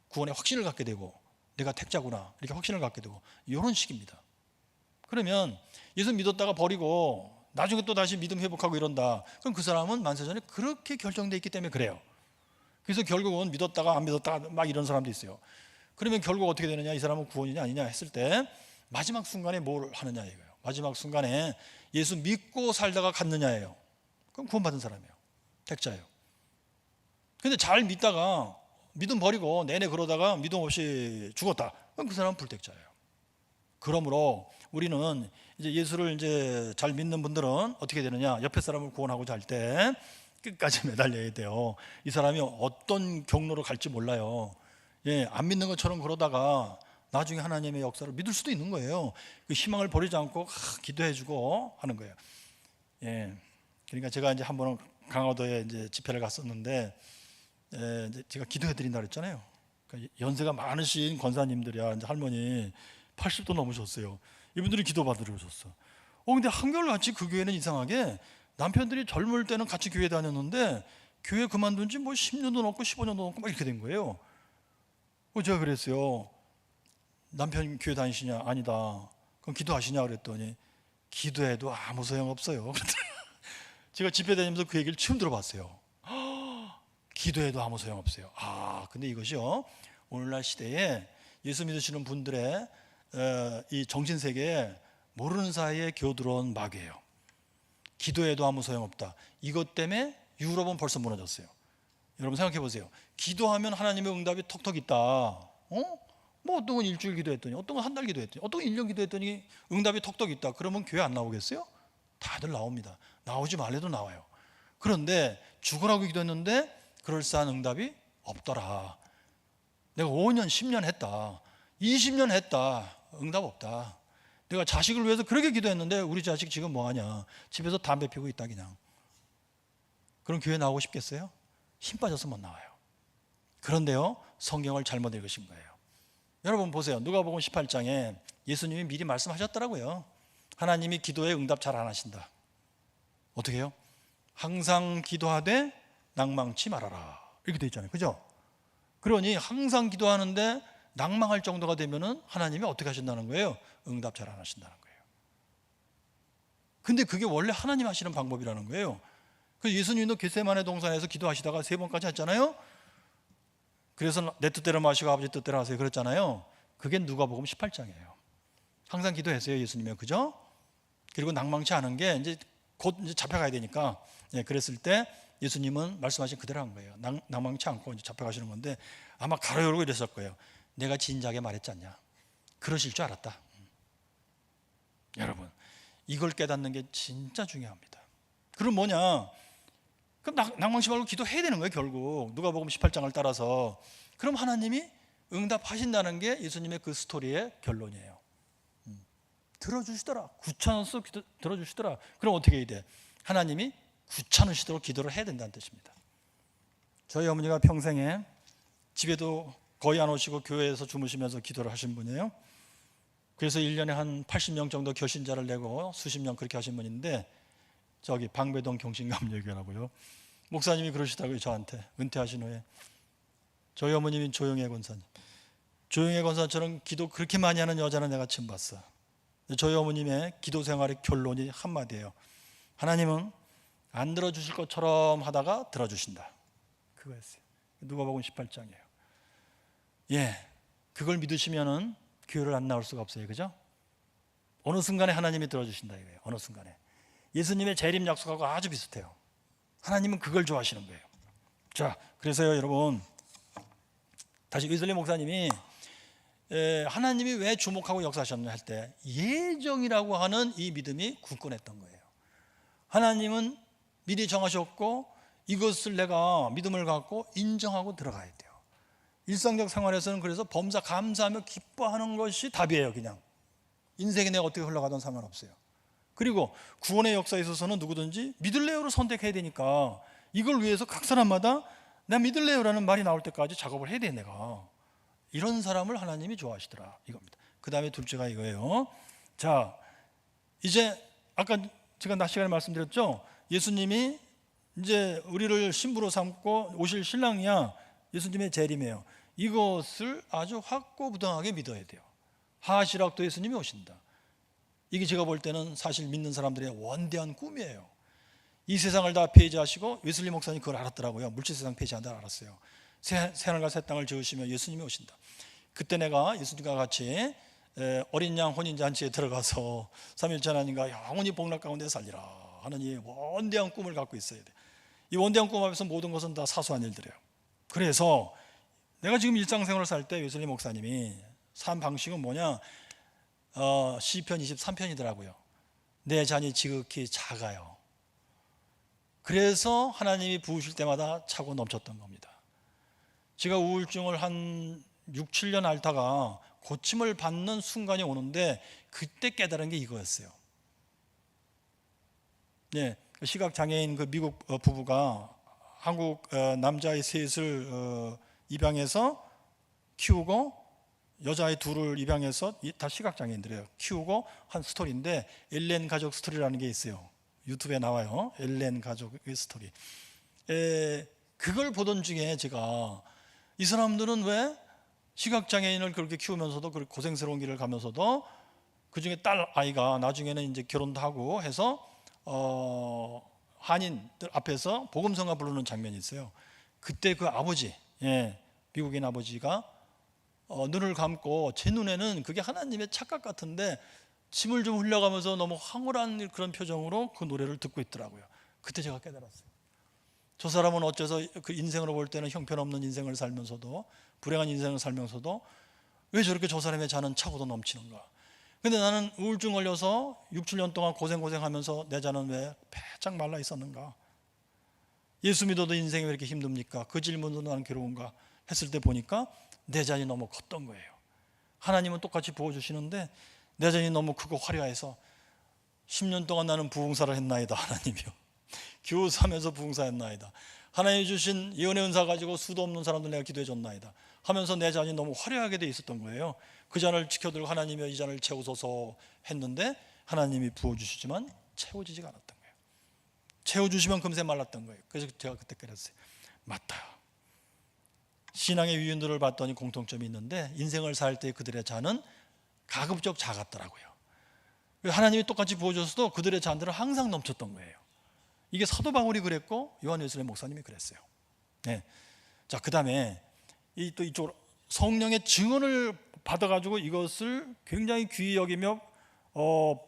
구원의 확신을 갖게 되고, 내가 택자구나 이렇게 확신을 갖게 되고, 이런 식입니다. 그러면 예수 믿었다가 버리고 나중에 또 다시 믿음 회복하고 이런다, 그럼 그 사람은 만세전에 그렇게 결정되어 있기 때문에 그래요. 그래서 결국은 믿었다가 안 믿었다가 막 이런 사람도 있어요. 그러면 결국 어떻게 되느냐, 이 사람은 구원이냐 아니냐 했을 때 마지막 순간에 뭘 하느냐 이거예요. 마지막 순간에 예수 믿고 살다가 갔느냐예요. 그럼 구원받은 사람이에요, 택자예요. 근데 잘 믿다가 믿음 버리고 내내 그러다가 믿음 없이 죽었다, 그럼 그 사람은 불택자예요. 그러므로 우리는 이제 예수를 이제 잘 믿는 분들은 어떻게 되느냐, 옆에 사람을 구원하고자 할 때 끝까지 매달려야 돼요. 이 사람이 어떤 경로로 갈지 몰라요. 예, 안 믿는 것처럼 그러다가 나중에 하나님의 역사를 믿을 수도 있는 거예요. 그 희망을 버리지 않고 기도해주고 하는 거예요. 예, 그러니까 제가 이제 한 번은 강화도에 이제 집회를 갔었는데, 이제 제가 기도해드린다 그랬잖아요. 그러니까 연세가 많으신 권사님들이야, 이제 할머니 80도 넘으셨어요. 이분들이 기도 받으러 오셨어. 근데 한결같이 그 교회는 이상하게 남편들이 젊을 때는 같이 교회 다녔는데 교회 그만둔 지 뭐 10년도 넘고 15년도 넘고 막 이렇게 된 거예요. 제가 그랬어요. 남편 교회 다니시냐? 아니다. 그럼 기도하시냐? 그랬더니 기도해도 아무 소용없어요. 제가 집회 다니면서 그 얘기를 처음 들어봤어요. 기도해도 아무 소용없어요. 근데 이것이요, 오늘날 시대에 예수 믿으시는 분들의 이 정신세계에 모르는 사이에 겨들어온 마귀예요. 기도해도 아무 소용없다. 이것 때문에 유럽은 벌써 무너졌어요. 여러분 생각해 보세요. 기도하면 하나님의 응답이 턱턱 있다. 뭐 어떤 건 일주일 기도했더니, 어떤 건 한 달 기도했더니, 어떤 건 1년 기도했더니 응답이 턱턱 있다. 그러면 교회 안 나오겠어요? 다들 나옵니다. 나오지 말래도 나와요. 그런데 죽으라고 기도했는데 그럴싸한 응답이 없더라. 내가 5년 10년 했다, 20년 했다, 응답 없다. 내가 자식을 위해서 그렇게 기도했는데 우리 자식 지금 뭐하냐, 집에서 담배 피우고 있다 그냥. 그럼 교회 나오고 싶겠어요? 힘 빠져서 못 나와요. 그런데요, 성경을 잘못 읽으신 거예요. 여러분 보세요. 누가복음 18장에 예수님이 미리 말씀하셨더라고요. 하나님이 기도에 응답 잘 안 하신다. 어떻게 해요? 항상 기도하되 낭망치 말아라, 이렇게 돼 있잖아요. 그죠? 그러니 항상 기도하는데 낭망할 정도가 되면은 하나님이 어떻게 하신다는 거예요? 응답 잘 안 하신다는 거예요. 근데 그게 원래 하나님 하시는 방법이라는 거예요. 그래서 예수님도 겟세마네 동산에서 기도하시다가 3번까지 했잖아요. 그래서 내 뜻대로 마시고 아버지 뜻대로 하세요 그랬잖아요. 그게 누가복음 18장이에요. 항상 기도했어요 예수님이, 그죠? 그리고 낭망치 않은 게 이제 곧 이제 잡혀가야 되니까, 그랬을 때 예수님은 말씀하신 그대로 한 거예요. 낭망치 않고 이제 잡혀가시는 건데, 아마 가로 열고 이랬을 거예요. 내가 진작에 말했지 않냐. 그러실 줄 알았다. 여러분, 이걸 깨닫는 게 진짜 중요합니다. 그럼 뭐냐? 그럼 낭망치 말고 기도해야 되는 거예요 결국. 누가복음 18장을 따라서. 그럼 하나님이 응답하신다는 게 예수님의 그 스토리의 결론이에요. 들어주시더라. 구차노스 들어주시더라. 그럼 어떻게 해야 돼? 하나님이 구차노시도록 기도를 해야 된다는 뜻입니다. 저희 어머니가 평생에 집에도 거의 안 오시고 교회에서 주무시면서 기도를 하신 분이에요. 그래서 1년에 한 80명 정도 결신자를 내고 수십 년 그렇게 하신 분인데, 저기 방배동 경신감리교회라고요. 목사님이 그러시다고요 저한테. 은퇴하신 후에 저희 어머님인 조영애 권사님, 조영애 권사처럼 기도 그렇게 많이 하는 여자는 내가 처음 봤어. 저희 어머님의 기도 생활의 결론이 한마디예요. 하나님은 안 들어주실 것처럼 하다가 들어주신다. 그거였어요. 누가복음 18장이에요. 그걸 믿으시면은 교회를 안 나올 수가 없어요. 그죠? 어느 순간에 하나님이 들어주신다 이거예요. 어느 순간에. 예수님의 재림 약속하고 아주 비슷해요. 하나님은 그걸 좋아하시는 거예요. 자, 그래서요 여러분, 다시 웨슬리 목사님이 하나님이 왜 주목하고 역사하셨냐 할 때 예정이라고 하는 이 믿음이 굳건했던 거예요. 하나님은 미리 정하셨고 이것을 내가 믿음을 갖고 인정하고 들어가야 돼요. 일상적 생활에서는 그래서 범사 감사하며 기뻐하는 것이 답이에요. 그냥 인생이 내가 어떻게 흘러가든 상관없어요. 그리고 구원의 역사에 있어서는 누구든지 믿을래요를 선택해야 되니까 이걸 위해서 각 사람마다 나 믿을래요라는 말이 나올 때까지 작업을 해야 돼. 내가 이런 사람을 하나님이 좋아하시더라 이겁니다. 그 다음에 둘째가 이거예요. 자, 이제 아까 제가 낮 시간에 말씀드렸죠. 예수님이 이제 우리를 신부로 삼고 오실 신랑이야 예수님의 재림이에요. 이것을 아주 확고부동하게 믿어야 돼요. 하시락도 예수님이 오신다. 이게 제가 볼 때는 사실 믿는 사람들의 원대한 꿈이에요. 이 세상을 다 폐지하시고 웨슬리 목사님 그걸 알았더라고요. 물질세상 폐지한다 알았어요. 새하늘과 새 땅을 지으시며 예수님이 오신다. 그때 내가 예수님과 같이 어린 양 혼인잔치에 들어가서 3일째 하나님과 영원히 복락 가운데 살리라 하는 이 원대한 꿈을 갖고 있어야 돼. 이 원대한 꿈 앞에서 모든 것은 다 사소한 일들이에요. 그래서 내가 지금 일상생활을 살 때 웨슬리 목사님이 산 방식은 뭐냐, 시편 23편이더라고요. 내 잔이 지극히 작아요. 그래서 하나님이 부으실 때마다 차고 넘쳤던 겁니다. 제가 우울증을 한 6, 7년 앓다가 고침을 받는 순간이 오는데 그때 깨달은 게 이거였어요. 네, 시각장애인 그 미국 부부가 한국 남자아이 셋을 입양해서 키우고 여자아이 둘을 입양해서 다 시각장애인들이에요. 키우고 한 스토리인데 엘렌 가족 스토리라는 게 있어요. 유튜브에 나와요. 엘렌 가족의 스토리. 그걸 보던 중에 제가 이 사람들은 왜 시각장애인을 그렇게 키우면서도 그렇게 고생스러운 길을 가면서도 그 중에 딸 아이가 나중에는 이제 결혼도 하고 해서 한인들 앞에서 복음성가 부르는 장면이 있어요. 그때 그 아버지, 미국인 아버지가 눈을 감고 제 눈에는 그게 하나님의 착각 같은데 침을 좀 흘려가면서 너무 황홀한 그런 표정으로 그 노래를 듣고 있더라고요. 그때 제가 깨달았어요. 저 사람은 어째서 그 인생으로 볼 때는 형편없는 인생을 살면서도 불행한 인생을 살면서도 왜 저렇게 저 사람의 잔은 차고도 넘치는가. 근데 나는 우울증 걸려서 6, 7년 동안 고생하면서 내 잔은 왜 배짝 말라 있었는가. 예수 믿어도 인생이 왜 이렇게 힘듭니까? 그 질문도 나는 괴로운가 했을 때 보니까 내 잔이 너무 컸던 거예요. 하나님은 똑같이 부어주시는데 내 잔이 너무 크고 화려해서 10년 동안 나는 부흥사를 했나이다. 하나님이요, 교사하면서 부흥사했나이다. 하나님이 주신 예언의 은사 가지고 수도 없는 사람들 내가 기도해 줬나이다 하면서 내 잔이 너무 화려하게 돼 있었던 거예요. 그 잔을 지켜들고 하나님이 이 잔을 채우소서 했는데 하나님이 부어주시지만 채워지지가 않았던 거예요. 채워주시면 금세 말랐던 거예요. 그래서 제가 그때 깨달았어요. 맞다. 신앙의 위인들을 봤더니 공통점이 있는데 인생을 살 때 그들의 잔은 가급적 작았더라고요. 하나님이 똑같이 부어줬어도 그들의 잔들은 항상 넘쳤던 거예요. 이게 사도 바울이 그랬고 요한 웨슬리 목사님이 그랬어요. 네. 자, 그 다음에 또 이쪽으로 성령의 증언을 받아가지고 이것을 굉장히 귀히 여기며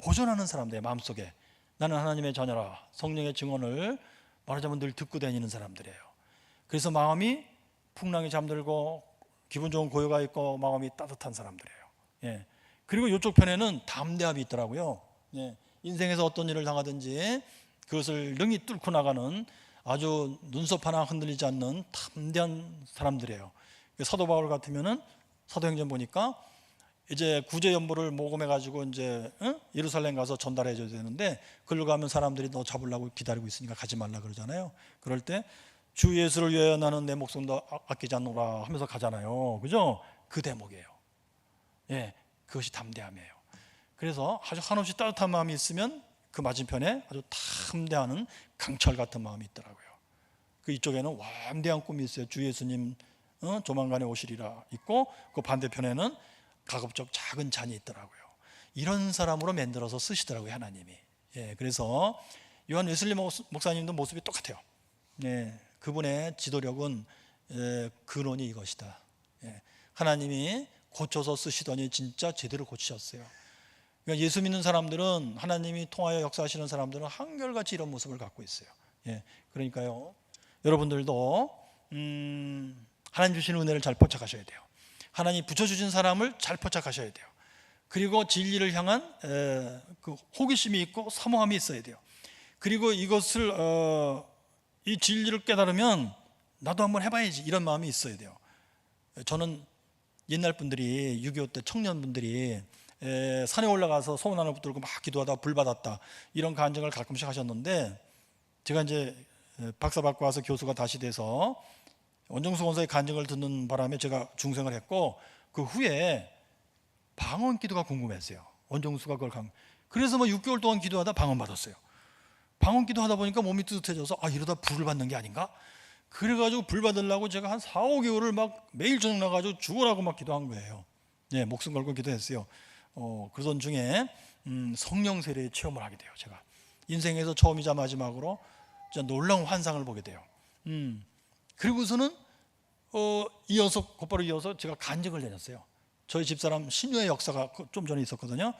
보존하는 사람들의 마음속에 나는 하나님의 자녀라 성령의 증언을 말하자면 늘 듣고 다니는 사람들이에요. 그래서 마음이 풍랑이 잠들고 기분 좋은 고요가 있고 마음이 따뜻한 사람들이에요. 예. 그리고 이쪽 편에는 담대함이 있더라고요. 예. 인생에서 어떤 일을 당하든지 그것을 능히 뚫고 나가는 아주 눈썹 하나 흔들리지 않는 담대한 사람들이에요. 사도 바울 같으면은 사도행전 보니까 이제 구제 연보를 모금해 가지고 이제 예루살렘 가서 전달해 줘야 되는데 그걸 가면 사람들이 너 잡으려고 기다리고 있으니까 가지 말라 그러잖아요. 그럴 때 주 예수를 위하여 나는 내 목숨도 아끼지 않노라 하면서 가잖아요. 그죠? 그 대목이에요. 예, 그것이 담대함이에요. 그래서 아주 한없이 따뜻한 마음이 있으면 그 맞은편에 아주 담대한 강철 같은 마음이 있더라고요. 그 이쪽에는 완대한 꿈이 있어요. 주 예수님 조만간에 오시리라 있고 그 반대편에는 가급적 작은 잔이 있더라고요. 이런 사람으로 만들어서 쓰시더라고요, 하나님이. 예, 그래서 요한 웨슬리 목사님도 모습이 똑같아요. 예, 그분의 지도력은 근원이 이것이다. 예, 하나님이 고쳐서 쓰시더니 진짜 제대로 고치셨어요. 그러니까 예수 믿는 사람들은, 하나님이 통하여 역사하시는 사람들은 한결같이 이런 모습을 갖고 있어요. 예, 그러니까요, 여러분들도 하나님 주시는 은혜를 잘 포착하셔야 돼요. 하나님 붙여주신 사람을 잘 포착하셔야 돼요. 그리고 진리를 향한 그 호기심이 있고 사모함이 있어야 돼요. 그리고 이것을 이 진리를 깨달으면 나도 한번 해봐야지, 이런 마음이 있어야 돼요. 저는 옛날 분들이, 6.25 때 청년분들이 산에 올라가서 소문 하나 붙들고 막 기도하다 불 받았다, 이런 간증을 가끔씩 하셨는데, 제가 이제 박사 받고 와서 교수가 다시 돼서 원정수 권사의 간증을 듣는 바람에 제가 중생을 했고, 그 후에 방언 기도가 궁금했어요. 원정수가 그걸 그래서 뭐 6개월 동안 기도하다 방언 받았어요. 방언 기도하다 보니까 몸이 뜨뜻해져서, 아, 이러다 불을 받는 게 아닌가? 그래가지고 불 받으려고 제가 한 4, 5개월을 막 매일 저녁 나가지고 죽으라고 막 기도한 거예요. 예, 목숨 걸고 기도했어요. 그러던 중에 성령 세례의 체험을 하게 돼요. 제가 인생에서 처음이자 마지막으로 진짜 놀라운 환상을 보게 돼요. 그리고서는 곧바로 이어서 제가 간증을 내렸어요. 저희 집사람 신유의 역사가 좀 전에 있었거든요.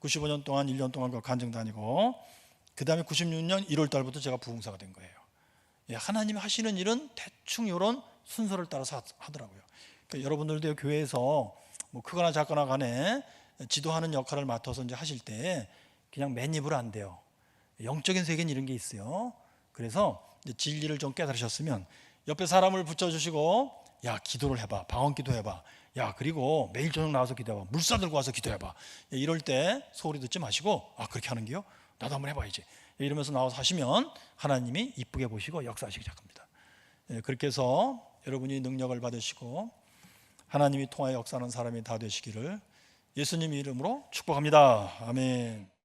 95년 동안 1년 동안 그 간증 다니고, 그 다음에 96년 1월 달부터 제가 부흥사가 된 거예요. 예, 하나님이 하시는 일은 대충 이런 순서를 따라서 하더라고요. 그러니까 여러분들도 교회에서 뭐 크거나 작거나 간에 지도하는 역할을 맡아서 이제 하실 때 그냥 맨입으로 안 돼요. 영적인 세계는 이런 게 있어요. 그래서 이제 진리를 좀 깨달으셨으면 옆에 사람을 붙여주시고, 야, 기도를 해봐, 방언 기도해봐, 야, 그리고 매일 저녁 나와서 기도해봐, 물사 들고 와서 기도해봐, 이럴 때 소리 듣지 마시고, 아, 그렇게 하는 게요? 나도 한번 해봐야지, 이러면서 나와서 하시면 하나님이 이쁘게 보시고 역사하시기 시작합니다. 그렇게 해서 여러분이 능력을 받으시고 하나님이 통하여 역사하는 사람이 다 되시기를 예수님 이름으로 축복합니다. 아멘.